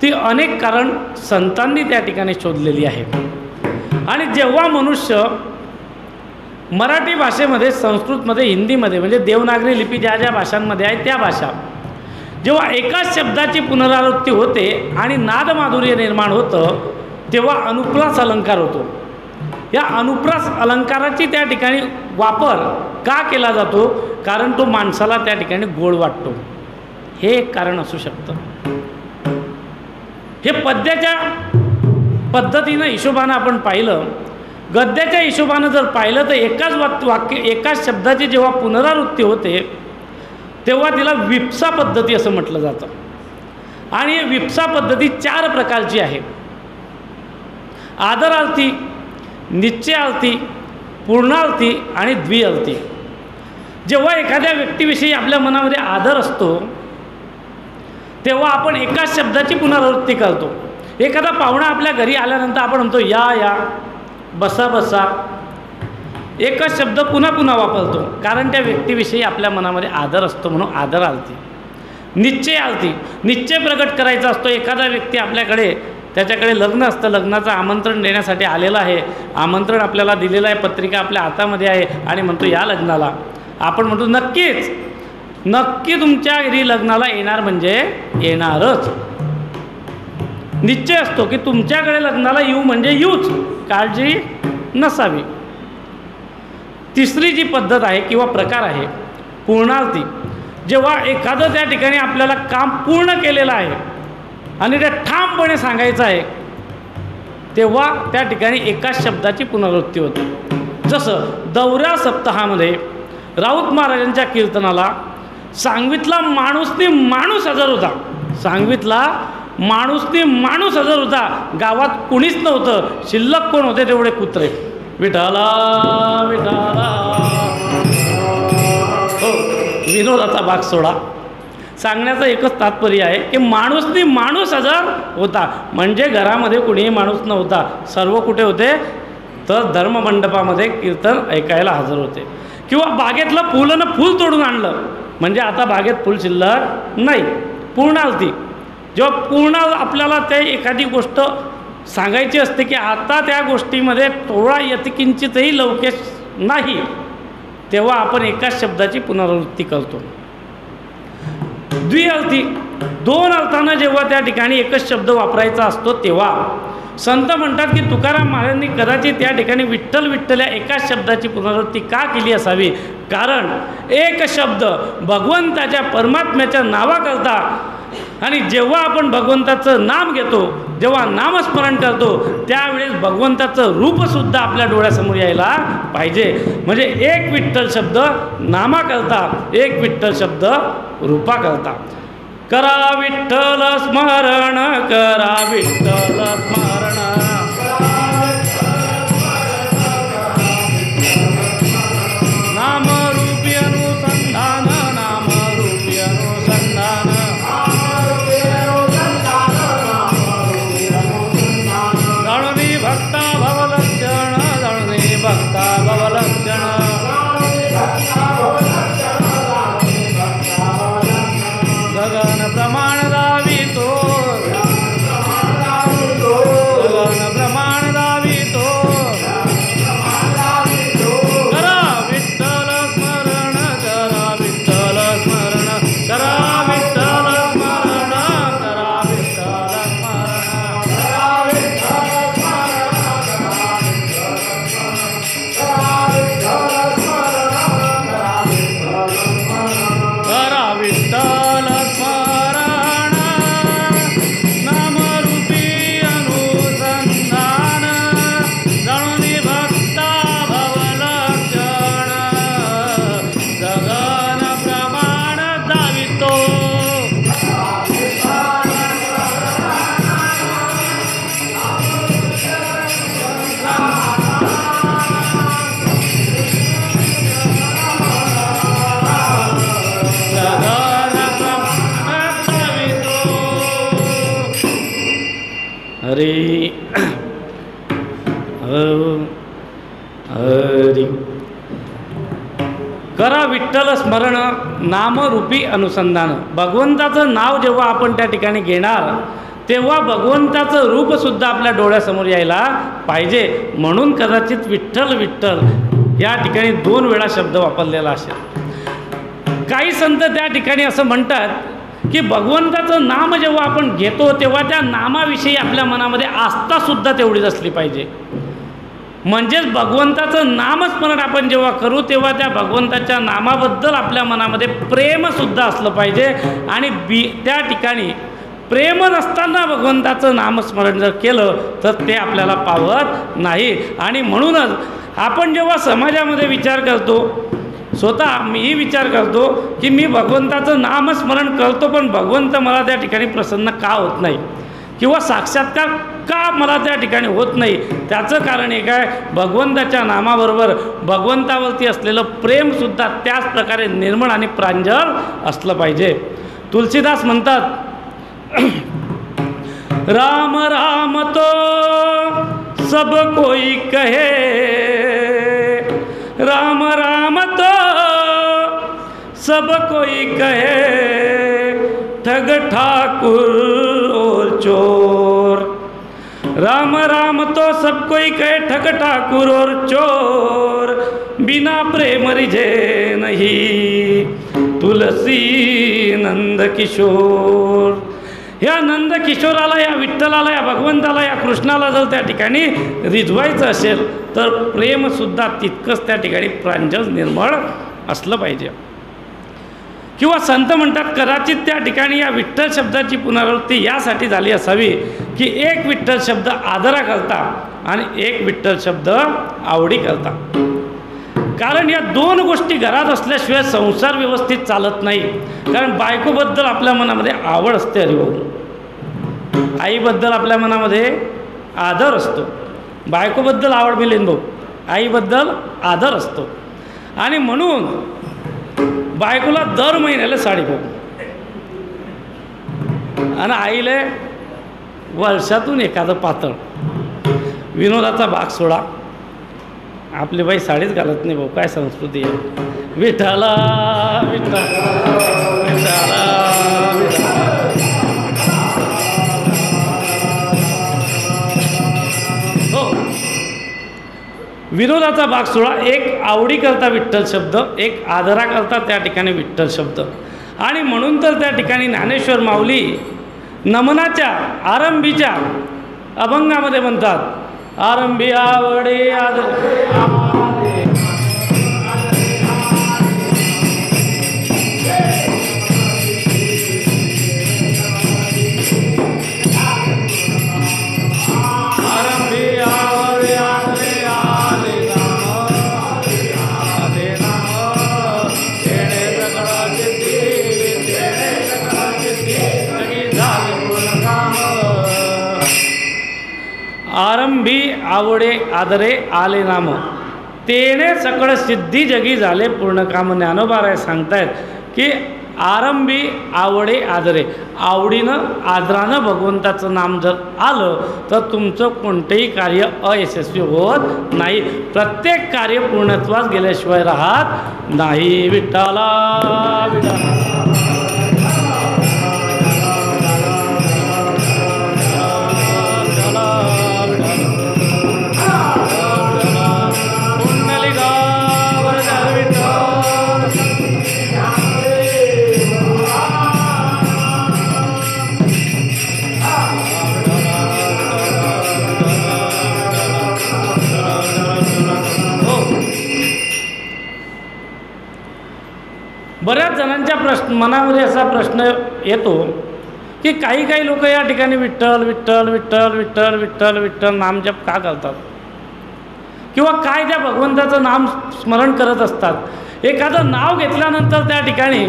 ती अनेक कारण संतांनी त्या ठिकाणी शोधलेली आहेत. आणि जेव्हा मनुष्य मराठी भाषेमध्ये, संस्कृतमध्ये, हिंदीमध्ये म्हणजे देवनागरी लिपी ज्या ज्या भाषांमध्ये आहे त्या भाषा जेव्हा एकाच शब्दाची पुनरावृत्ती होते आणि नादमाधुर्य निर्माण होतं तेव्हा अनुप्रास अलंकार होतो. या अनुप्रास अलंकाराची त्या ठिकाणी वापर का केला जातो? कारण तो माणसाला त्या ठिकाणी गोड वाटतो. हे एक कारण असू शकतं. हे पद्याच्या पद्धतीनं हिशोबानं आपण पाहिलं, गद्याच्या हिशोबानं जर पाहिलं तर एकाच वाक्य एकाच शब्दाची जेव्हा पुनरावृत्ती होते तेव्हा तिला विप्सा पद्धती असं म्हटलं जातं. आणि ही विप्सा पद्धती 4 प्रकारची आहे. आदरार्थी, निश्चयार्थी, पूर्णार्थी आणि द्विअर्थी. जेव्हा एखाद्या व्यक्तीविषयी आपल्या मनामध्ये आदर असतो तेव्हा आपण एकाच शब्दाची पुनरावृत्ती करतो. एखादा पाहुणा आपल्या घरी आल्यानंतर आपण म्हणतो या या, बसा बसा, एकच शब्द पुन्हा पुन्हा वापरतो कारण त्या व्यक्तीविषयी आपल्या मनामध्ये आदर असतो म्हणून आदरार्थी. निश्चयार्थी, निश्चय प्रकट करायचा असतो. एखादा व्यक्ती आपल्याकडे, त्याच्याकडे लग्न असतं, लग्नाचं आमंत्रण देण्यासाठी आलेलं आहे, आमंत्रण आपल्याला दिलेलं आहे, पत्रिका आपल्या हातामध्ये आहे आणि म्हणतो या लग्नाला. आपण म्हणतो नक्कीच, नक्की तुमच्या घरी लग्नाला येणार म्हणजे येणारच. निश्चय असतो की तुमच्याकडे लग्नाला येऊ म्हणजे येऊच, काळजी नसावी. तिसरी जी पद्धत आहे किंवा प्रकार आहे पूर्णार्थी. जेव्हा एखादं त्या ठिकाणी आपल्याला काम पूर्ण केलेलं आहे आणि ते ठामपणे सांगायचं आहे तेव्हा त्या ठिकाणी एकाच शब्दाची पुनरावृत्ती होते. जसं दौऱ्या सप्ताहामध्ये राऊत महाराजांच्या कीर्तनाला सांगवीतला माणूसनी माणूस हजर होता. सांगवीतला माणूसनी माणूस हजर होता. गावात कुणीच नव्हतं. शिल्लक कोण होते? तेवढे कुत्रे. विठाला विठाला. हो, विनोदाचा भाग सोडा. सांगण्याचं एकच तात्पर्य आहे की माणूसनी माणूस हजर होता म्हणजे घरामध्ये कुणीही माणूस नव्हता. सर्व कुठे होते? तर धर्ममंडपामध्ये कीर्तन ऐकायला हजर होते. किंवा बागेतलं फुलं फूल तोडून आणलं म्हणजे आता बागेत फुल शिल्लक नाही. पूर्णार्थी. जेव्हा पूर्ण आपल्याला ते एखादी गोष्ट सांगायची असते की आता त्या गोष्टीमध्ये थोडा यत्किंचितही लवकेश नाही तेव्हा आपण एकाच शब्दाची पुनरावृत्ती करतो. द्विअर्थी. 2 अर्थानं जेव्हा त्या ठिकाणी एकच शब्द वापरायचा असतो तेव्हा संत म्हणतात की तुकाराम महाराजांनी कदाचित त्या ठिकाणी विठ्ठल विठ्ठल या एकाच शब्दाची पुनरावृत्ती का केली असावी? कारण एक शब्द भगवंताच्या परमात्म्याच्या नावाकरता आणि जेव्हा आपण भगवंताचं नाम घेतो, जेव्हा नामस्मरण करतो त्यावेळेस भगवंताचं रूपसुद्धा आपल्या डोळ्यासमोर यायला पाहिजे. म्हणजे एक विठ्ठल शब्द नामाकरता, एक विठ्ठल शब्द रूपाकरता. करा विठ्ठल स्मरण, करा विठ्ठल स्मरण. नामरूपी अनुसंधान, नामरूपी अनुसंधान. जाणूनी भक्ता भवलक्षण, जाणूनी भक्ता भवलक्षण. गगन प्रमाण दावितो, हरी हरी. करा विठ्ठल स्मरण नामरूपी अनुसंधान. भगवंताचं नाव जेव्हा आपण त्या ठिकाणी घेणार तेव्हा भगवंताचं रूपसुद्धा आपल्या डोळ्यासमोर यायला पाहिजे. म्हणून कदाचित विठ्ठल विठ्ठल या ठिकाणी 2 वेळा शब्द वापरलेला असेल. काही संत त्या ठिकाणी असं म्हणतात की भगवंताचं नाम जेव्हा आपण घेतो तेव्हा त्या नामाविषयी आपल्या मनामध्ये आस्थासुद्धा तेवढीच असली पाहिजे. म्हणजेच भगवंताचं नामस्मरण आपण जेव्हा करू तेव्हा त्या भगवंताच्या नामाबद्दल आपल्या मनामध्ये प्रेमसुद्धा असलं पाहिजे. आणि त्या ठिकाणी प्रेम नसताना भगवंताचं नामस्मरण जर केलं तर ते आपल्याला पावत नाही. आणि म्हणूनच आपण जेव्हा समाजामध्ये विचार करतो, स्वतः मीही विचार करतो की मी भगवंताचं नामस्मरण करतो पण भगवंत मला त्या ठिकाणी प्रसन्न का होत नाही किंवा साक्षात्कार का मला त्या ठिकाणी होत नाही. त्याचं कारण एक आहे, भगवंताच्या नामाबरोबर भगवंतावरती असलेलं प्रेमसुद्धा त्याच प्रकारे निर्मळ आणि प्रांजळ असलं पाहिजे. तुलसीदास म्हणतात, राम राम तो सब कोई कहे, राम राम तो सब कोई कहे, ठग ठाकुर और चोर. राम राम तो सब कोई कहे, ठग ठाकुर और चोर, बिना प्रेम रिझे नहीं तुलसी नंद किशोर. ह्या नंद किशोराला, या विठ्ठलाला, या भगवंताला, या कृष्णाला जर त्या ठिकाणी रिझवायचं असेल तर प्रेमसुद्धा तितकंच त्या ठिकाणी प्रांजळ निर्मळ असलं पाहिजे. किंवा संत म्हणतात, कदाचित त्या ठिकाणी या विठ्ठल शब्दाची पुनरावृत्ती यासाठी झाली असावी की एक विठ्ठल शब्द आदरा करता आणि एक विठ्ठल शब्द आवडी करता. कारण या 2 गोष्टी घरात असल्याशिवाय संसार व्यवस्थित चालत नाही. कारण बायकोबद्दल आपल्या मनामध्ये आवड असते हरिभाऊ, आईबद्दल आपल्या मनामध्ये आदर असतो. बायकोबद्दल आवड मिळेल भाऊ, आईबद्दल आदर असतो. आणि म्हणून बायकोला दर महिन्याला साडी भाऊ आणि आईला वर्षातून एखादं पातळ. विनोदाचा भाग सोडा, आपली बाई साडीच घालत नाही भाऊ, काय संस्कृती आहे. विठ्ठला विठ्ठला विठ्ठला हो. विनोदाचा भाग सोडा, एक आवडी करता विठ्ठल शब्द, एक आदरा करता त्या ठिकाणी विठ्ठल शब्द. आणि म्हणून तर त्या ठिकाणी ज्ञानेश्वर माऊली नमनाच्या आरंभीच्या अभंगामध्ये म्हणतात, आरंभी आवडे आदरे आरंभी आवडे आदरे आले नाम, तेने सकळ सिद्धी जगी झाले पूर्ण काम. ज्ञानोबाराय सांगतायत की आरंभी आवडे आदरे, आवडीनं आदरानं भगवंताचं नाम जर आलं तर तुमचं कोणतेही कार्य अयशस्वी होत नाही. प्रत्येक कार्य पूर्णत्वास गेल्याशिवाय राहत नाही. विठ्ठला विठ्ठला बऱ्याच जणांच्या मनामध्ये असा प्रश्न येतो की काही लोक या ठिकाणी विठ्ठल विठ्ठल विठ्ठल विठ्ठल विठ्ठल विठ्ठल नामजप का करतात किंवा काय त्या भगवंताचं नाम स्मरण करत असतात. एखादं नाव घेतल्यानंतर त्या ठिकाणी,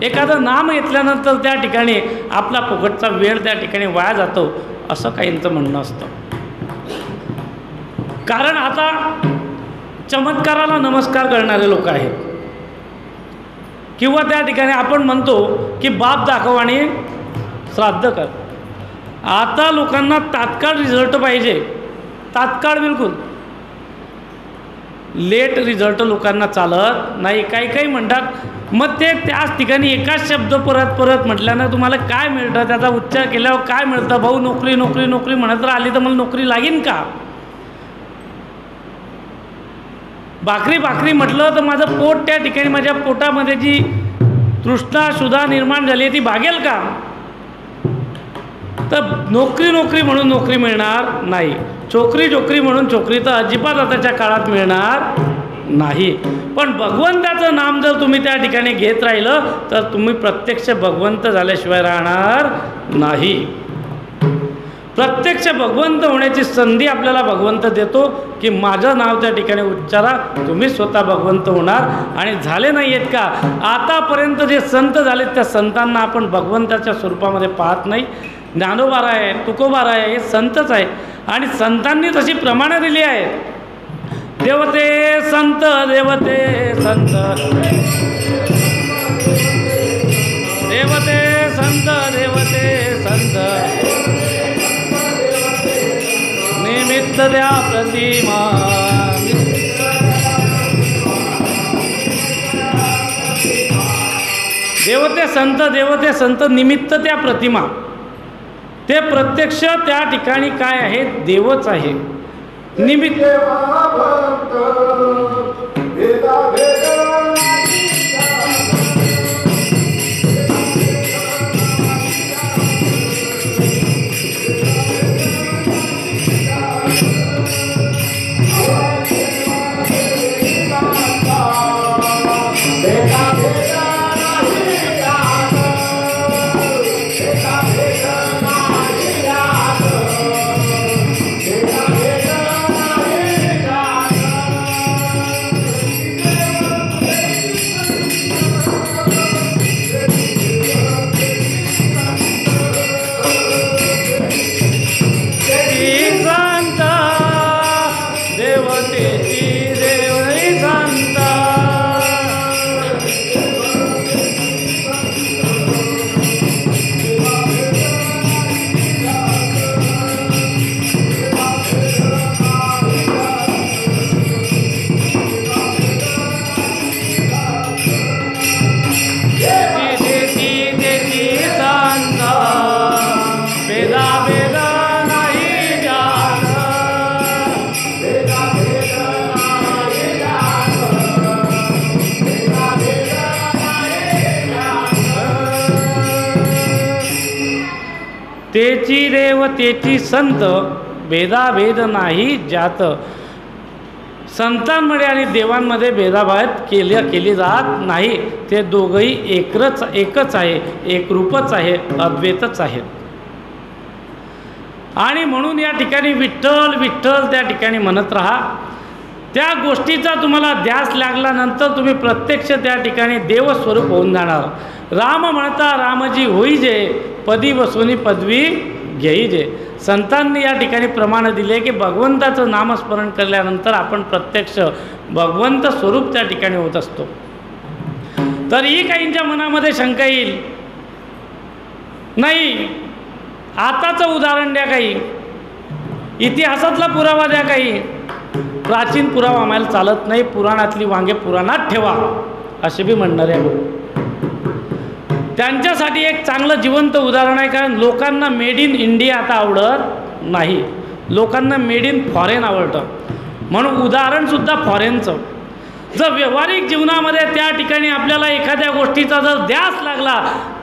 एखादं नाम घेतल्यानंतर त्या ठिकाणी आपला फुकटचा वेळ त्या ठिकाणी वाया जातो असं काहींचं म्हणणं असतं. कारण आता चमत्काराला नमस्कार करणारे लोक आहेत किंवा त्या ठिकाणी आपण म्हणतो की बाप दाखव आणि श्राद्ध कर. आता लोकांना तात्काळ रिझल्ट पाहिजे, तात्काळ बिलकुल. लेट रिझल्ट लोकांना चालत नाही. काही म्हणतात मग ते त्याच ठिकाणी एकाच शब्द परत परत म्हटल्यानं तुम्हाला काय मिळतं, त्याचा उच्चार केल्यावर काय मिळतं. भाऊ नोकरी नोकरी नोकरी म्हणत राहिली तर मला नोकरी लागेल का. भाकरी भाकरी म्हटलं तर माझं पोट, त्या ठिकाणी माझ्या पोटामध्ये जी तृष्णा क्षुधा निर्माण झाली आहे ती भागेल का. तर नोकरी नोकरी म्हणून नोकरी मिळणार नाही, छोकरी छोकरी म्हणून छोकरी तर अजिबात आताच्या काळात मिळणार नाही. पण भगवंताचं नाम जर तुम्ही त्या ठिकाणी घेत राहिलं तर तुम्ही प्रत्यक्ष भगवंत झाल्याशिवाय राहणार नाही. प्रत्यक्ष भगवंत होण्याची संधी आपल्याला भगवंत देतो की माझं नाव त्या ठिकाणी उच्चारा, तुम्ही स्वतः भगवंत होणार. आणि झाले नाही आहेत का, आतापर्यंत जे संत झालेत त्या संतांना आपण भगवंताच्या स्वरूपामध्ये पाहत नाही. ज्ञानोबा आहे, तुकोबा आहे, हे संतच आहे आणि संतांनी तशी प्रमाणं दिली आहेत. देवते संत, देवते संत, देवते संत, देवते संत, निमित्त द्या प्रतिमा. देवते संत, देवते संत, निमित्त त्या प्रतिमा. ते प्रत्यक्ष त्या ठिकाणी काय आहे, देवच आहे. निमित्त तेची देव तेची संत, भेदाभेद नाही ज्यात. संतांमध्ये आणि देवांमध्ये भेदाभेद केली जात नाही. ते दोघंही एकच आहे, एकरूपच आहे, अद्वैतच आहेत. आणि म्हणून या ठिकाणी विठ्ठल विठ्ठल त्या ठिकाणी म्हणत राहा. त्या गोष्टीचा तुम्हाला ध्यास लागल्यानंतर तुम्ही प्रत्यक्ष त्या ठिकाणी देवस्वरूप होऊन जाणार. राम म्हणता रामजी होईजे, पदी बसवून पदवी घेईजे. संतांनी या ठिकाणी प्रमाण दिले की भगवंताचं नामस्मरण केल्यानंतर आपण प्रत्यक्ष भगवंत स्वरूप त्या ठिकाणी होत असतो. तरीही काहींच्या मनामध्ये शंका येईल, नाही आताचं उदाहरण द्या, काही इतिहासातला पुरावा द्या, काही प्राचीन पुरावा आम्हाला चालत नाही, पुराणातली वांगे पुराणात ठेवा असे बी म्हणणारे आहे. त्यांच्यासाठी एक चांगलं जिवंत उदाहरण आहे. कारण लोकांना मेड इन इंडिया आता आवडत नाही, लोकांना मेड इन फॉरेन आवडतं. म्हणून उदाहरणसुद्धा फॉरेनचं. जर व्यावहारिक जीवनामध्ये त्या ठिकाणी आपल्याला एखाद्या गोष्टीचा जर ध्यास लागला,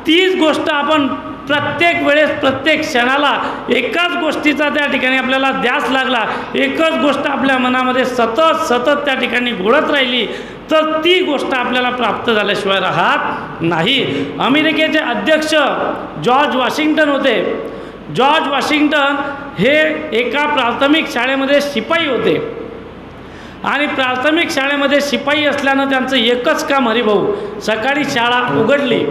तीच गोष्ट आपण प्रत्येक वेळेस प्रत्येक क्षणाला एकाच गोष्टीचा त्या ठिकाणी आपल्याला ध्यास लागला, एकच गोष्ट आपल्या मनामध्ये सतत सतत त्या ठिकाणी घोळत राहिली तर ती गोष्ट आपल्याला प्राप्त झाल्याशिवाय राहत नाही. अमेरिकेचे अध्यक्ष जॉर्ज वॉशिंग्टन होते. जॉर्ज वॉशिंग्टन हे एका प्राथमिक शाळेमध्ये शिपाई होते आणि प्राथमिक शाळेमध्ये शिपाई असल्यानं त्यांचं एकच काम, हरिभाऊ, सकाळी शाळा उघडली,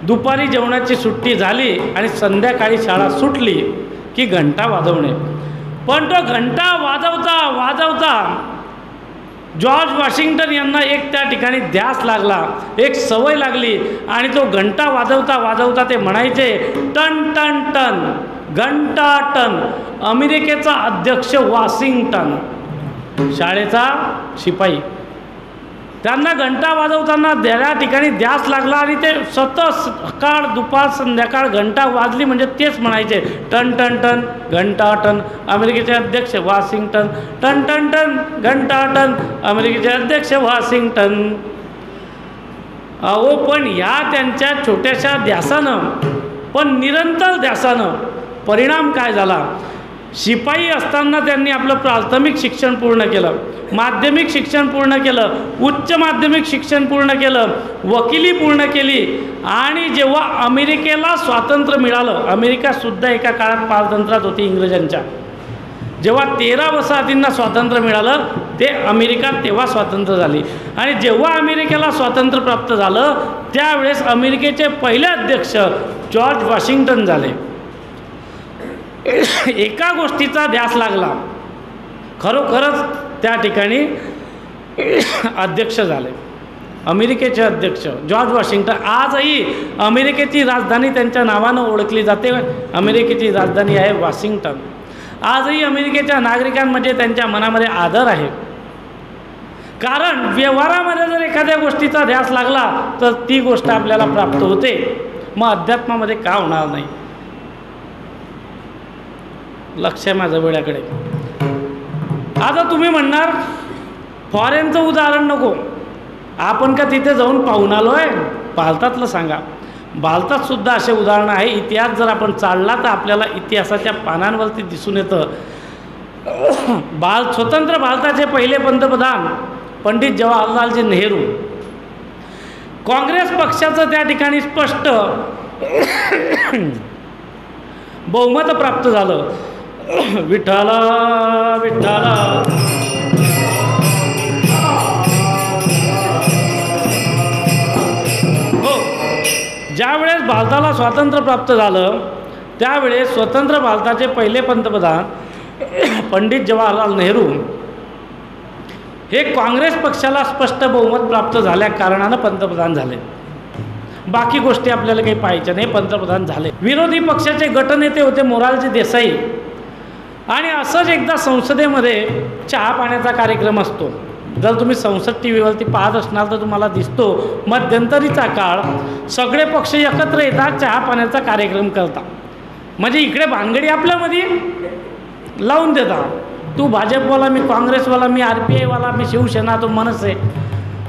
दुपारी जेवणाची सुट्टी झाली आणि संध्याकाळी शाळा सुटली की घंटा वाजवणे. पण तो घंटा वाजवता वाजवता जॉर्ज वॉशिंग्टन यांना एक त्या ठिकाणी ध्यास लागला, एक सवय लागली आणि तो घंटा वाजवता वाजवता ते म्हणायचे टन टन टन. घंटाटन अमेरिकेचा अध्यक्ष वॉशिंग्टन, शाळेचा शिपाई, त्यांना घंटा वाजवताना त्या ठिकाणी ध्यास लागला आणि ते सतत सकाळ दुपार संध्याकाळ घंटा वाजली म्हणजे तेच म्हणायचे, टन टन टन घंटाटन अमेरिकेचे अध्यक्ष वॉशिंग्टन, टन टन टन घंटाटन अमेरिकेचे अध्यक्ष वॉशिंग्टन. अहो पण ह्या त्यांच्या छोट्याशा ध्यासानं, पण निरंतर ध्यासानं परिणाम काय झाला? शिपाई असताना त्यांनी आपलं प्राथमिक शिक्षण पूर्ण केलं, माध्यमिक शिक्षण पूर्ण केलं, उच्च माध्यमिक शिक्षण पूर्ण केलं, वकिली पूर्ण केली आणि जेव्हा अमेरिकेला स्वातंत्र्य मिळालं, अमेरिकासुद्धा एका काळात पारतंत्र्यात होती इंग्रजांच्या, जेव्हा 13 वसाहतींना स्वातंत्र्य मिळालं ते अमेरिका तेव्हा स्वतंत्र झाली. आणि जेव्हा अमेरिकेला स्वातंत्र्य प्राप्त झालं त्यावेळेस अमेरिकेचे पहिले अध्यक्ष जॉर्ज वॉशिंग्टन झाले. एका गोष्टीचा ध्यास लागला, खरोखरच त्या ठिकाणी अध्यक्ष झाले अमेरिकेचे अध्यक्ष जॉर्ज वॉशिंग्टन. आजही अमेरिकेची राजधानी त्यांच्या नावानं ओळखली जाते, अमेरिकेची राजधानी आहे वॉशिंग्टन. आजही अमेरिकेच्या नागरिकांमध्ये त्यांच्या मनामध्ये आदर आहे, कारण व्यवहारामध्ये जर एखाद्या गोष्टीचा ध्यास लागला तर ती गोष्ट आपल्याला प्राप्त होते, मग अध्यात्मामध्ये का होणार नाही? लक्ष आहे माझं वेळाकडे. आता तुम्ही म्हणणार फॉरेनचं उदाहरण नको, आपण का तिथे जाऊन पाहून आलो आहे? भारतातलं सांगा. भारतातसुद्धा असे उदाहरणं आहे. इतिहास जर आपण चालला तर आपल्याला इतिहासाच्या पानांवरती दिसून येतं. स्वतंत्र भारताचे पहिले पंतप्रधान पंडित जवाहरलालजी नेहरू, काँग्रेस पक्षाचं त्या ठिकाणी स्पष्ट बहुमत प्राप्त झालं. विठ्ठला विठ्ठला हो, ज्यावेळेस भारताला स्वातंत्र्य प्राप्त झालं त्यावेळेस स्वतंत्र भारताचे पहिले पंतप्रधान पंडित जवाहरलाल नेहरू हे काँग्रेस पक्षाला स्पष्ट बहुमत प्राप्त झाल्या कारणानं पंतप्रधान झाले. बाकी गोष्टी आपल्याला काही पाहायच्या नाही, पंतप्रधान झाले. विरोधी पक्षाचे गटनेते होते मोरारजी देसाई. आणि असंच एकदा संसदेमध्ये चहा पाण्याचा कार्यक्रम असतो. जर तुम्ही संसद टी व्हीवरती पाहत असणार तर तुम्हाला दिसतो मध्यंतरीचा काळ सगळे पक्ष एकत्र येतात, चहा पाण्याचा कार्यक्रम करतात. म्हणजे इकडे भानगडी आपल्यामध्ये लावून देतात, तू भाजपवाला, मी काँग्रेसवाला, मी RPI वाला, मी शिवसेना, तो मनसे.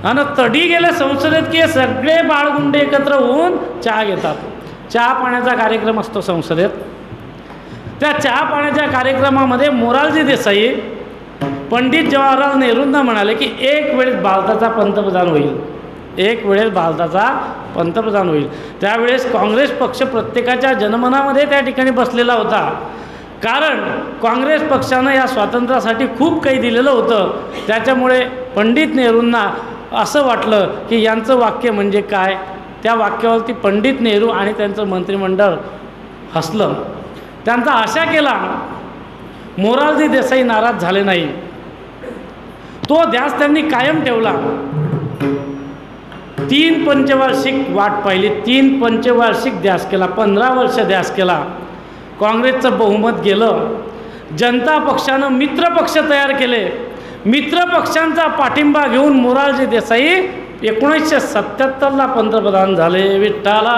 आणि तडी गेले संसदेत की सगळे बाळगुंडे एकत्र होऊन चहा घेतात. चहा पाण्याचा कार्यक्रम असतो संसदेत. त्या चहा पाण्याच्या कार्यक्रमामध्ये मोरारजी देसाई पंडित जवाहरलाल नेहरूंना म्हणाले की एक वेळेस भारताचा पंतप्रधान होईल, एक वेळेस भारताचा पंतप्रधान होईल. त्यावेळेस काँग्रेस पक्ष प्रत्येकाच्या जनमनामध्ये त्या ठिकाणी बसलेला होता, कारण काँग्रेस पक्षानं या स्वातंत्र्यासाठी खूप काही दिलेलं होतं. त्याच्यामुळे पंडित नेहरूंना असं वाटलं की यांचं वाक्य म्हणजे काय. त्या वाक्यावरती पंडित नेहरू आणि त्यांचं मंत्रिमंडळ हसलं, त्यांचा आशा केला. मोरारजी देसाई नाराज झाले नाही, तो ध्यास त्यांनी कायम ठेवला. 3 पंचवार्षिक वाट पाहिली, 3 पंचवार्षिक ध्यास केला, 15 वर्ष ध्यास केला. काँग्रेसचं बहुमत गेलं. जनता पक्षानं मित्रपक्ष तयार केले. मित्रपक्षांचा पाठिंबा घेऊन मोरारजी देसाई 1977ला पंतप्रधान झाले. विठ्ठला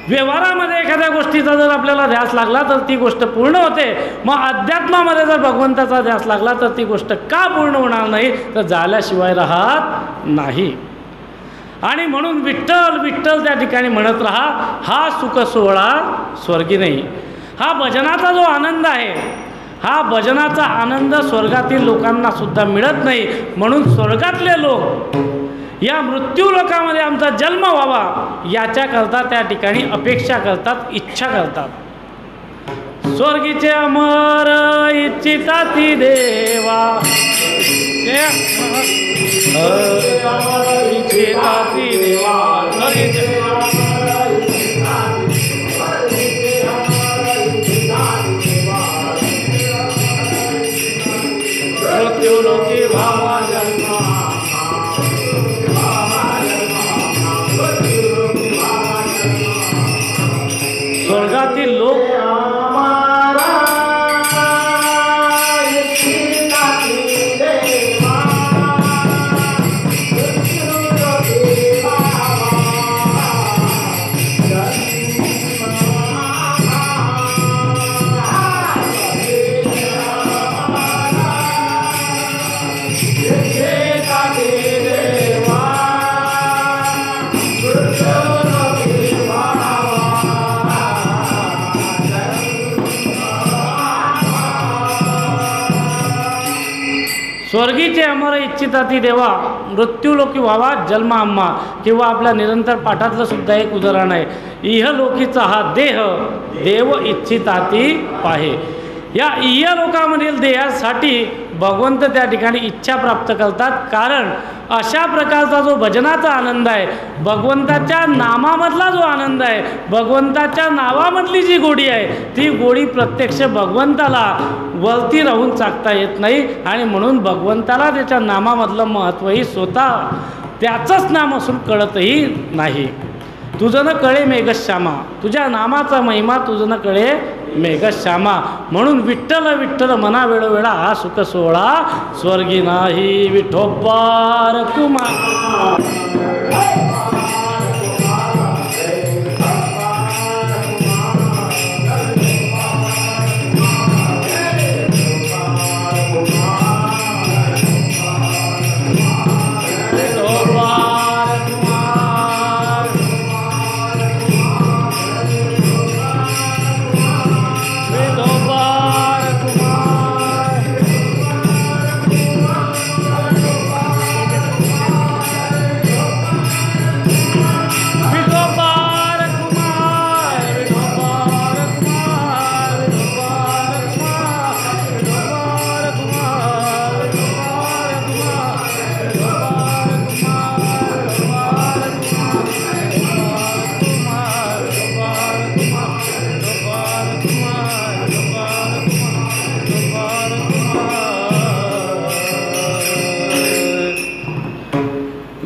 व्यवहारामध्ये एखाद्या गोष्टीचा जर आपल्याला ध्यास लागला तर ती गोष्ट पूर्ण होते. मग अध्यात्मामध्ये जर भगवंताचा ध्यास लागला तर ती गोष्ट का पूर्ण होणार नाही, तर झाल्याशिवाय राहत नाही. आणि म्हणून विठ्ठल विठ्ठल त्या ठिकाणी म्हणत राहा. हा सुख सोहळा स्वर्गी नाही. हा भजनाचा जो आनंद आहे, हा भजनाचा आनंद स्वर्गातील लोकांना सुद्धा मिळत नाही. म्हणून स्वर्गातले लोक या मृत्यू लोकामध्ये आमचा जन्म व्हावा याच्याकरता त्या ठिकाणी अपेक्षा करतात, इच्छा करतात. स्वर्गीचे अमर इच्छिता ती देवा, इच्छिता ती देवा. स्वर्गीचे अमर इच्छिताती देवा मृत्यूलोकी व्हावा जन्म आम्हा, किंवा आपल्या निरंतर पाठातलं सुद्धा एक उदाहरण आहे, इहलोकीचा हा देह देव इच्छिताती पाहे. या इहलोकामधील देहासाठी भगवंत त्या ठिकाणी इच्छा प्राप्त करतात. कारण अशा प्रकारचा जो भजनाचा आनंद आहे, भगवंताच्या नामामधला जो आनंद आहे, भगवंताच्या नावामधली जी गोडी आहे, ती गोडी प्रत्यक्ष भगवंताला वरती राहून चाकता येत नाही. आणि म्हणून भगवंताला त्याच्या नामामधलं महत्त्वही स्वतः त्याचंच नाम असून कळतही नाही. तुझं न कळे मेघश्यामा, तुझ्या नामाचा महिमा तुझं न कळे मेघश्यामा. म्हणून विठ्ठल विठ्ठल मना वेळोवेळा हा सुख सोहळा स्वर्गी नाही. विठोबार कुमार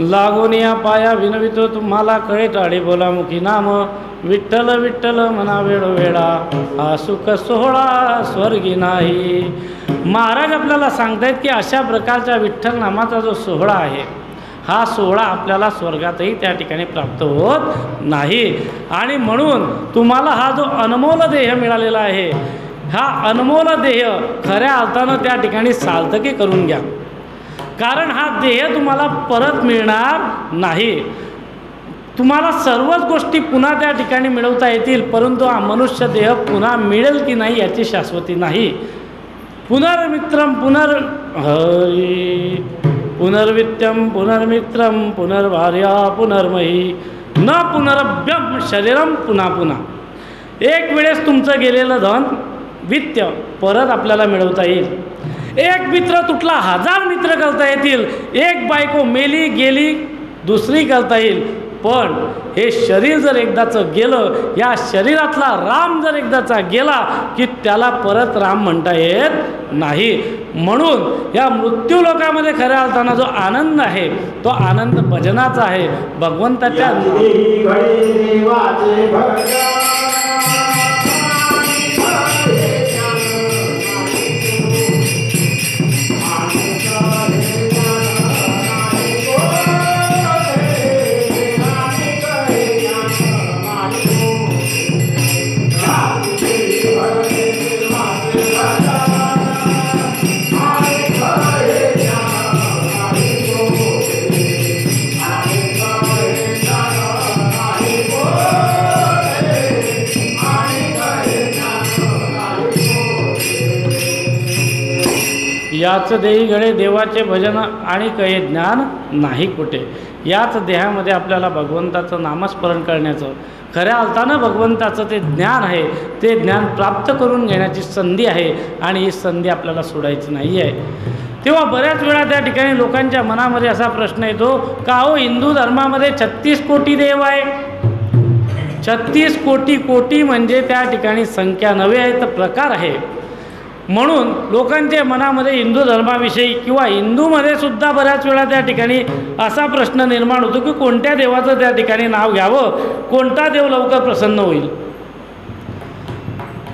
लागून या पाया विनवितो तुम्हाला, कळे टाळी बोला मुखी नाम. विठ्ठल विठ्ठल म्हणा वेळोवेळा हा सुख सोहळा स्वर्गी नाही. महाराज आपल्याला सांगतायत की अशा प्रकारच्या विठ्ठल नामाचा जो सोहळा आहे, हा सोहळा आपल्याला स्वर्गातही त्या ठिकाणी प्राप्त होत नाही. आणि म्हणून तुम्हाला हा जो अनमोल देह मिळालेला आहे, हा अनमोल देह खऱ्या अर्थानं त्या ठिकाणी सार्थकी करून घ्या. कारण हा देह तुम्हाला परत मिळणार नाही. तुम्हाला सर्वच गोष्टी पुन्हा त्या ठिकाणी मिळवता येतील, परंतु हा मनुष्य देह पुन्हा मिळेल की नाही याची शाश्वती नाही. पुनर्मित्रम पुनर्हरी पुनर्वित्यम पुनर्मित्रम पुनर्भार्या पुनर्मयी न पुनरभ्यम शरीरम पुन्हा पुन्हा. एक वेळेस तुमचं गेलेलं धन वित्त परत आपल्याला मिळवता येईल. एक मित्र तुटला 1000 मित्र करता येतील. एक बायको मेली गेली दुसरी करता येईल. पण हे शरीर जर एकदाचं गेलं, या शरीरातला राम जर एकदाचा गेला की त्याला परत राम म्हणता येत नाही. म्हणून या मृत्यूलोकामध्ये खऱ्या अर्थानं जो आनंद आहे, तो आनंद भजनाचा आहे. भगवंताच्या याच देही गळे देवाचे भजन आणि कहे ज्ञान नाही कुठे. याच देहामध्ये आपल्याला भगवंताचं नामस्मरण करण्याचं, खऱ्या अर्थानं भगवंताचं ते ज्ञान आहे, ते ज्ञान प्राप्त करून घेण्याची संधी आहे. आणि ही संधी आपल्याला सोडायची नाही आहे. तेव्हा बऱ्याच वेळा त्या ठिकाणी लोकांच्या मनामध्ये असा प्रश्न येतो का हो, हिंदू धर्मामध्ये 36 कोटी देव आहे. 36 कोटी, कोटी म्हणजे त्या ठिकाणी संख्या नव्हे आहे, तर प्रकार आहे. म्हणून लोकांच्या मनामध्ये हिंदू धर्माविषयी किंवा हिंदूमध्ये सुद्धा बऱ्याच वेळा त्या ठिकाणी असा प्रश्न निर्माण होतो की कोणत्या देवाचं त्या ठिकाणी नाव घ्यावं, कोणता देव लवकर प्रसन्न होईल.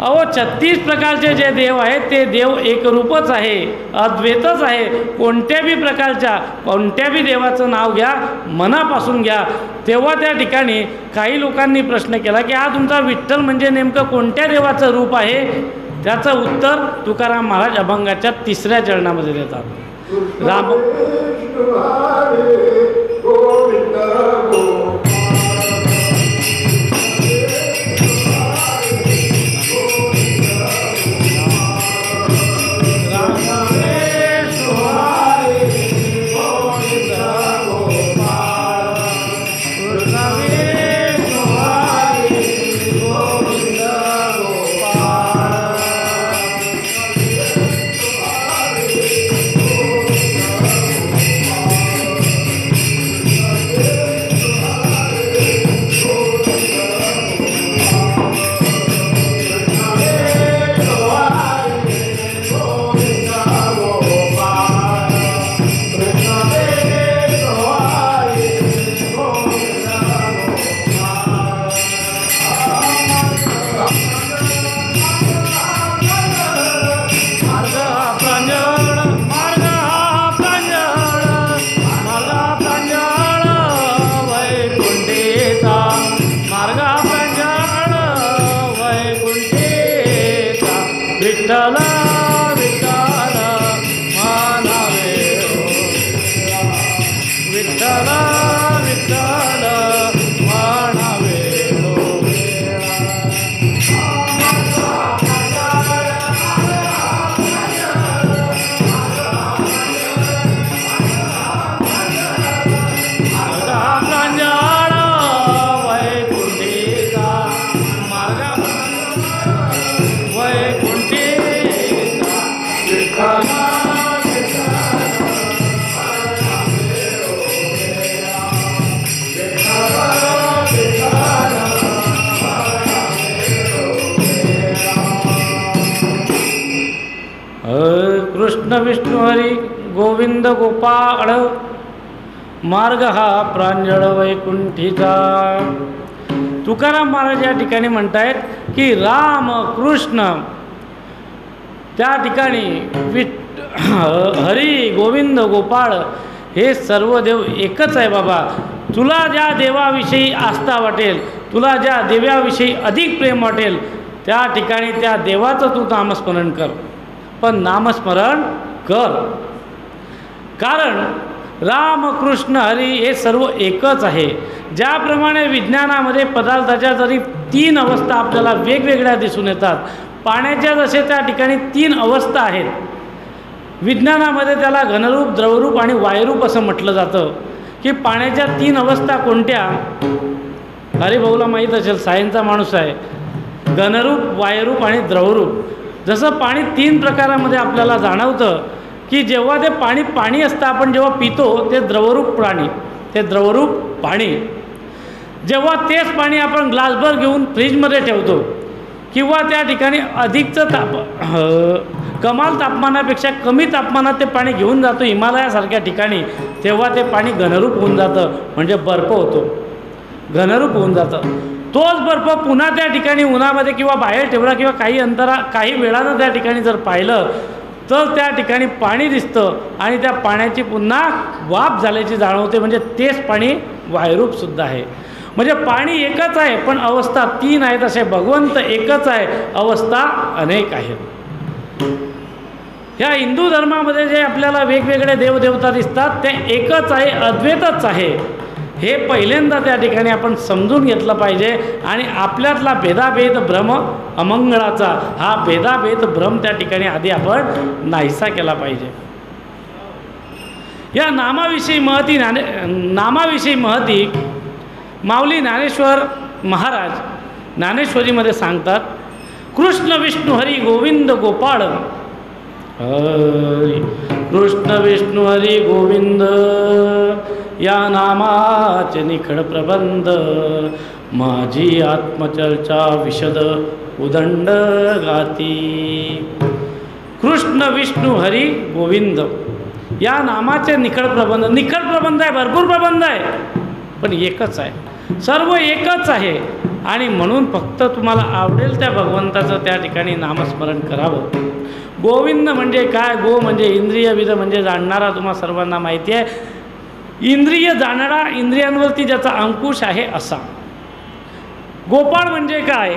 अहो 36 प्रकारचे जे देव आहेत ते देव एकरूपच आहे, अद्वैतच आहे. कोणत्याही प्रकारच्या कोणत्याही देवाचं नाव घ्या, मनापासून घ्या. तेव्हा त्या ठिकाणी काही लोकांनी प्रश्न केला की हा तुमचा विठ्ठल म्हणजे नेमकं कोणत्या देवाचं रूप आहे. त्याचं उत्तर तुकाराम महाराज अभंगाच्या 3ऱ्या चरणामध्ये देतात. राम राम विष्णू हरी गोविंद गोपाळ, मार्ग हा प्रांजळ वैकुंठीचा. तुकाराम महाराज या ठिकाणी म्हणतायत की राम कृष्ण त्या ठिकाणी हरी गोविंद गोपाळ हे सर्व देव एकच आहे बाबा. तुला ज्या देवाविषयी आस्था वाटेल, तुला ज्या देवाविषयी अधिक प्रेम वाटेल, त्या ठिकाणी त्या देवाचं तू नामस्मरण कर. पण नामस्मरण कर, कारण राम कृष्ण हरी हे सर्व एकच आहे. ज्याप्रमाणे विज्ञानामध्ये पदार्थाच्या जरी 3 अवस्था आपल्याला वेगवेगळ्या दिसून येतात, पाण्याच्या जसे त्या ठिकाणी 3 अवस्था आहेत. विज्ञानामध्ये त्याला घनरूप, द्रवरूप आणि वायुरूप असं म्हटलं जातं की पाण्याच्या 3 अवस्था कोणत्या. हरिभाऊला माहीत असेल, सायन्सचा माणूस आहे. घनरूप, वायुरूप आणि द्रवरूप. जसं पाणी 3 प्रकारामध्ये आपल्याला जाणवतं की जेव्हा ते पाणी पाणी असतं, आपण जेव्हा पितो ते द्रवरूप पाणी, ते द्रवरूप पाणी. जेव्हा तेच पाणी आपण ग्लासभर घेऊन फ्रीजमध्ये ठेवतो किंवा त्या ठिकाणी अधिकचं कमाल तापमानापेक्षा कमी तापमानात ते पाणी घेऊन जातो हिमालयासारख्या ठिकाणी, तेव्हा ते पाणी घनरूप होऊन जातं, म्हणजे बर्फ होतो, घनरूप होऊन जातं. तोच बर्फ पुन्हा त्या ठिकाणी उन्हामध्ये किंवा बाहेर ठेवला किंवा काही वेळानं त्या ठिकाणी जर पाहिलं तर त्या ठिकाणी पाणी दिसतं आणि त्या पाण्याची पुन्हा वाफ झाल्याची जाणवते, म्हणजे तेच पाणी वायुरूपसुद्धा आहे. म्हणजे पाणी एकच आहे पण अवस्था 3 आहेत. असे भगवंत एकच आहे, अवस्था अनेक आहेत. ह्या हिंदू धर्मामध्ये जे आपल्याला वेगवेगळे देवदेवता दिसतात ते एकच आहे, अद्वैतच आहे. हे पहिल्यांदा त्या ठिकाणी आपण समजून घेतलं पाहिजे आणि आपल्यातला भेदाभेद भ्रम अमंगळाचा हा भेदाभेद भ्रम त्या ठिकाणी आधी आपण नाहीसा केला पाहिजे. या नामाविषयी महती माऊली ज्ञानेश्वर महाराज ज्ञानेश्वरीमध्ये सांगतात. कृष्ण विष्णू हरी गोविंद गोपाळ, हरी कृष्ण विष्णू हरी गोविंद या नामाचे निखळ प्रबंध, माझी आत्मचर्चा विशद उदंड गाती. कृष्ण विष्णू हरी गोविंद या नामाचे निखळ प्रबंध. निखळ प्रबंध आहे, भरपूर प्रबंध आहे, पण एकच आहे, सर्व एकच आहे. आणि म्हणून फक्त तुम्हाला आवडेल त्या भगवंताचं त्या ठिकाणी नामस्मरण करावं. गोविंद म्हणजे काय? गो म्हणजे इंद्रिय, विद म्हणजे जाणणारा. तुम्हा सर्वांना माहिती आहे, इंद्रिय जाणणारा, इंद्रियांवरती ज्याचा अंकुश आहे असा. गोपाळ म्हणजे काय?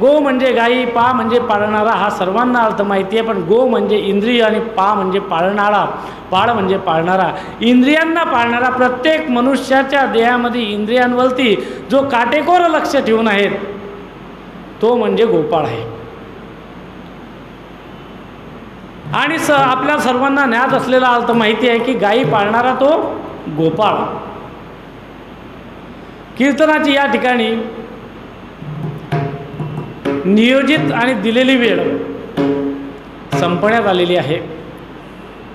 गो म्हणजे गाई, पा म्हणजे पाळणारा, हा सर्वांना अर्थ माहिती आहे. पण गो म्हणजे इंद्रिय आणि पा म्हणजे पाळणारा, पाळ म्हणजे पाळणारा, इंद्रियांना पाळणारा. प्रत्येक मनुष्याच्या देहामध्ये इंद्रियांवरती जो काटेकोर लक्ष ठेवून आहेत तो म्हणजे गोपाळ आहे. आणि आपल्या सर्वांना ज्ञात असलेला अर्थ माहिती आहे की गाई पाळणारा तो गोपाळ. कीर्तनाची या ठिकाणी नियोजित आणि दिलेली वेळ संपण्यात आलेली आहे.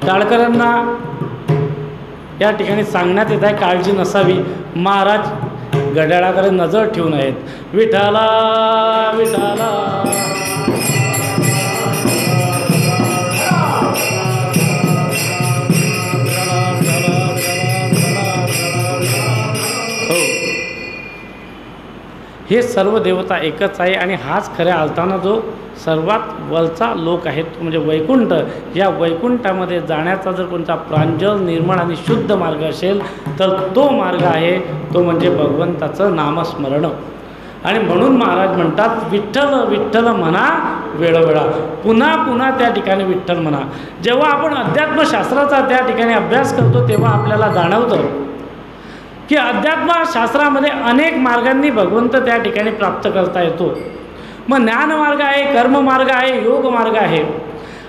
टाळकरांना या ठिकाणी सांगण्यात येत आहे काळजी नसावी. महाराज घड्याळाकडे नजर ठेवून आहेत. विठाला विठाला हे सर्व देवता एकच आहे. आणि हाच खऱ्या अर्थानं जो सर्वात वरचा लोक आहे तो म्हणजे वैकुंठ. या वैकुंठामध्ये जाण्याचा जर कोणता प्रांजळ, निर्मळ आणि शुद्ध मार्ग असेल तर तो मार्ग आहे तो म्हणजे भगवंताचं नामस्मरण. आणि म्हणून महाराज म्हणतात विठ्ठल विठ्ठल म्हणा वेळोवेळा, पुन्हा पुन्हा त्या ठिकाणी विठ्ठल म्हणा. जेव्हा आपण अध्यात्मशास्त्राचा त्या ठिकाणी अभ्यास करतो तेव्हा आपल्याला जाणवतं की अध्यात्मशास्त्रामध्ये अनेक मार्गांनी भगवंत त्या ठिकाणी प्राप्त करता येतो. मग ज्ञानमार्ग आहे, कर्ममार्ग आहे, योग मार्ग आहे.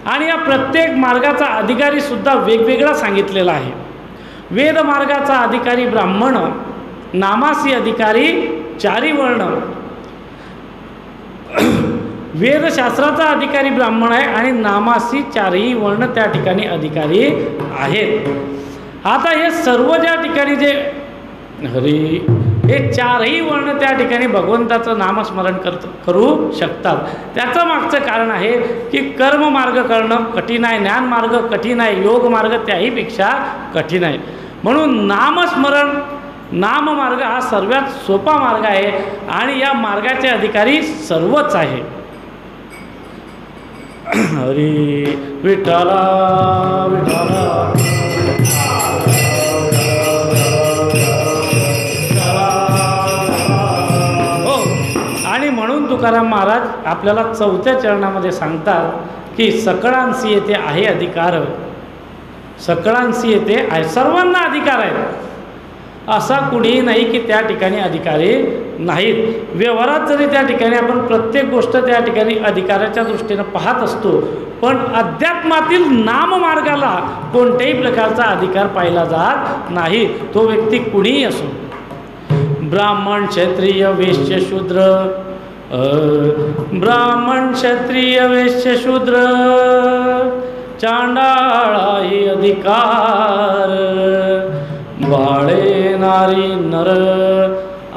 आणि या प्रत्येक मार्गाचा अधिकारीसुद्धा वेगवेगळा सांगितलेला आहे. वेद मार्गाचा अधिकारी ब्राह्मण, नामासी अधिकारी चारी वर्ण. वेदशास्त्राचा अधिकारी ब्राह्मण आहे आणि नामासी चारही वर्ण त्या ठिकाणी अधिकारी आहेत. आता हे सर्व ज्या ठिकाणी जे हे चारही वर्ण त्या ठिकाणी भगवंताचं नामस्मरण करू शकतात. त्याचं मागचं कारण आहे की कर्ममार्ग करणं कठीण आहे, ज्ञानमार्ग कठीण आहे, योगमार्ग त्याहीपेक्षा कठीण आहे. म्हणून नामस्मरण नाममार्ग हा सर्वात सोपा मार्ग आहे आणि या मार्गाचे अधिकारी सर्वच आहे. हरी विठ्ठला विठ्ठला हो. आणि म्हणून तुकाराम महाराज आपल्याला 4थ्या चरणामध्ये सांगतात की सकळांसी येथे आहे अधिकार, सकळांसी येथे आहे, सर्वांना अधिकार आहे. असा कुणीही नाही की त्या ठिकाणी अधिकारी नाहीत. व्यवहारात जरी त्या ठिकाणी आपण प्रत्येक गोष्ट त्या ठिकाणी अधिकाराच्या दृष्टीनं पाहत असतो, पण अध्यात्मातील नाममार्गाला कोणत्याही प्रकारचा अधिकार पाहिला जात नाही. तो व्यक्ती कुणीही असो, ब्राह्मण क्षत्रिय वैश्य शूद्र, ब्राह्मण क्षत्रिय वैश्य शूद्र चांडाळाही अधिकार, बाळे नारी नर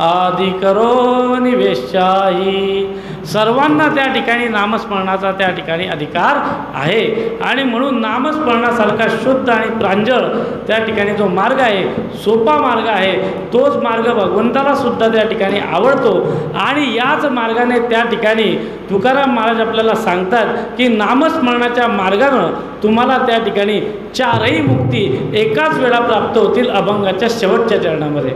आदि करो निवेशाही. सर्वांना त्या ठिकाणी नामस्मरणाचा त्या ठिकाणी अधिकार आहे. आणि म्हणून नामस्मरणासारखा शुद्ध आणि प्रांजळ त्या ठिकाणी जो मार्ग आहे, सोपा मार्ग आहे, तोच मार्ग भगवंताला सुद्धा त्या ठिकाणी आवडतो. आणि याच मार्गाने त्या ठिकाणी तुकाराम महाराज आपल्याला सांगतात की नामस्मरणाच्या मार्गानं तुम्हाला त्या ठिकाणी चारही मुक्ती एकाच वेळा प्राप्त होतील. अभंगाच्या शेवटच्या चरणामध्ये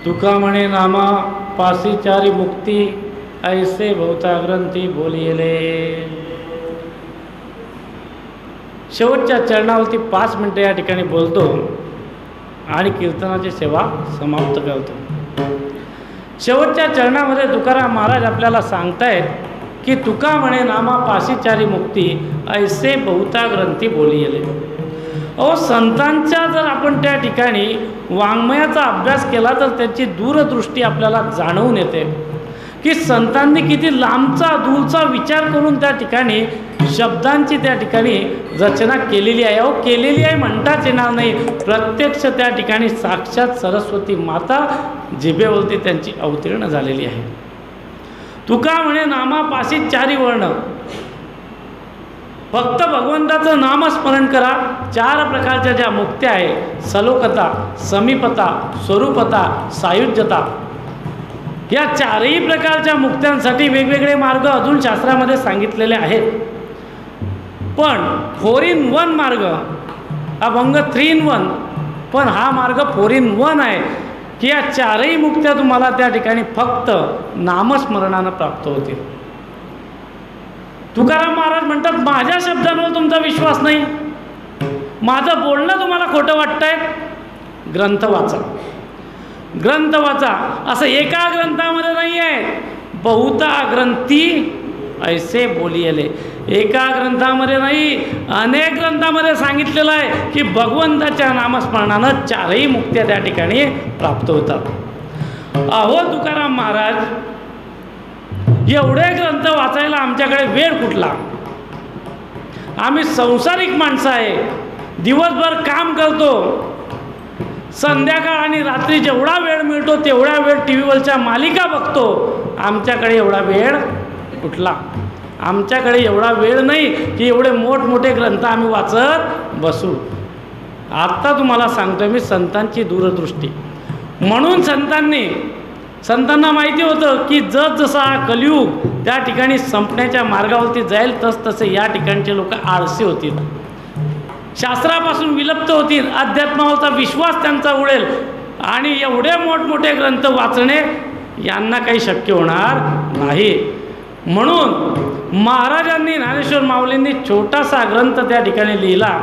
तुका म्हणे नामा पासी चारी मुक्ती ऐसे बहुता ग्रंथी बोलिले. शेवटच्या चरणावरती 5 मिनटं या ठिकाणी बोलतो आणि कीर्तनाची सेवा समाप्त करतो. शेवटच्या चरणामध्ये तुकाराम महाराज आपल्याला सांगतायत की तुका म्हणे नामा पाशीचारी मुक्ती ऐसे बहुता ग्रंथी बोलियले. अहो, संतांच्या जर आपण त्या ठिकाणी वाङ्मयाचा अभ्यास केला तर त्याची दूरदृष्टी आपल्याला जाणवून येते की संतांनी किती लांबचा दूरचा विचार करून त्या ठिकाणी शब्दांची त्या ठिकाणी रचना केलेली आहे. अहो, केलेली आहे म्हणताच येणार नाही, प्रत्यक्ष त्या ठिकाणी साक्षात सरस्वती माता जिभेवरती त्यांची अवतीर्ण झालेली आहे. तुका म्हणे नामापाशी चारी वर्ण, फक्त भगवंताचं नामस्मरण करा. 4 प्रकारच्या ज्या मुक्त्या आहे, सलोकता, समीपता, स्वरूपता, सायुज्यता, या 4ही प्रकारच्या मुक्त्यांसाठी वेगवेगळे मार्ग अजून शास्त्रामध्ये सांगितलेले आहेत. पण 4 in 1 मार्ग, अभंग 3 in 1, पण हा मार्ग 4 in 1 आहे की या 4ही मुक्त्या तुम्हाला त्या ठिकाणी फक्त नामस्मरणानं प्राप्त होतील. तुकाराम महाराज म्हणतात, माझ्या शब्दांवर तुमचा विश्वास नाही, माझं बोलणं तुम्हाला खोटं वाटतंय, ग्रंथ वाचा, ग्रंथ वाचा. असं एका ग्रंथामध्ये नाही आहे, बहुता ग्रंथी ऐसे बोलियले. एका ग्रंथामध्ये नाही, अनेक ग्रंथामध्ये सांगितलेलं आहे की भगवंताच्या नामस्मरणानं 4ही मुक्त्या त्या ठिकाणी प्राप्त होतात. अहो तुकाराम महाराज, एवढे ग्रंथ वाचायला आमच्याकडे वेळ कुठला? आम्ही संसारिक माणसं आहे, दिवसभर काम करतो, संध्याकाळ आणि रात्री जेवढा वेळ मिळतो तेवढा वेळ टी व्हीवरच्या मालिका बघतो. आमच्याकडे एवढा वेळ कुठला? आमच्याकडे एवढा वेळ नाही की एवढे मोठमोठे ग्रंथ आम्ही वाचत बसू. आत्ता तुम्हाला सांगतो मी संतांची दूरदृष्टी. म्हणून संतांना माहिती होतं की जसा कलियुग त्या ठिकाणी संपण्याच्या मार्गावरती जाईल तसे या ठिकाणचे लोक आळसी होतील, शास्त्रापासून विलुप्त होतील, अध्यात्मावरचा विश्वास त्यांचा उडेल आणि एवढे मोठमोठे ग्रंथ वाचणे यांना काही शक्य होणार नाही. म्हणून महाराजांनी, ज्ञानेश्वर माऊलींनी छोटासा ग्रंथ त्या ठिकाणी लिहिला.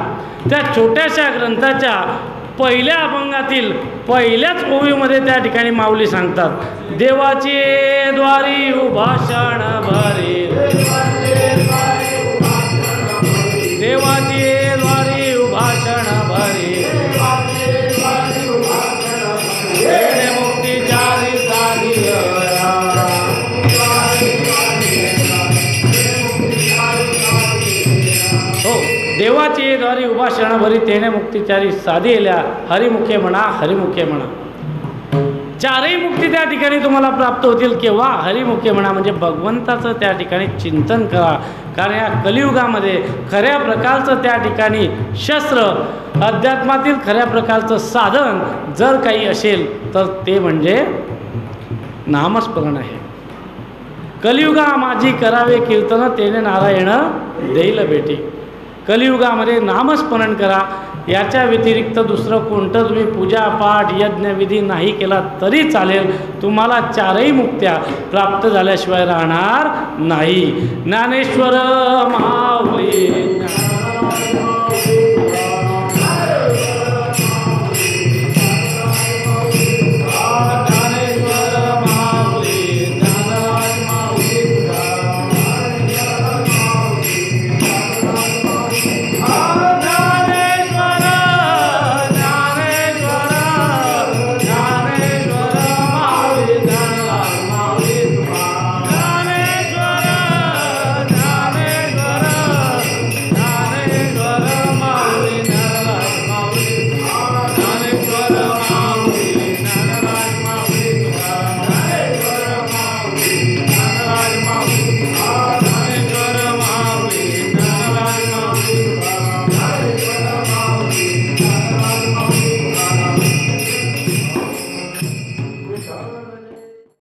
त्या छोट्याशा ग्रंथाच्या पहिल्या अभंगातील पहिल्याच ओवीमध्ये त्या ठिकाणी माऊली सांगतात, देवाचे द्वारी उभाषण भरे, देवाचे द्वारी उभाषण भरे, मुक्ती चारी हो, देवाची द्वारी उभाषण भरी तेने मुक्तीचारी साधिल्या, हरिमुखे म्हणा, हरिमुखे म्हणा. 4ही मुक्ती त्या ठिकाणी तुम्हाला प्राप्त होतील केव्हा? हरिमुखे म्हणा, म्हणजे भगवंताचं त्या ठिकाणी चिंतन करा. कारण या कलियुगामध्ये खऱ्या प्रकारचं त्या ठिकाणी शस्त्र, अध्यात्मातील खऱ्या प्रकारचं साधन जर काही असेल तर ते म्हणजे नामस्मरण आहे. कलियुगा माझी करावे कीर्तन, तेने नारायण देईल भेटी. कलियुगामध्ये नामस्मरण करा. याच्या व्यतिरिक्त दुसरं कोणतं तुम्ही पूजापाठ यज्ञविधी नाही केला तरी चालेल, तुम्हाला 4ही मुक्त्या प्राप्त झाल्याशिवाय राहणार नाही. ज्ञानेश्वर माऊली.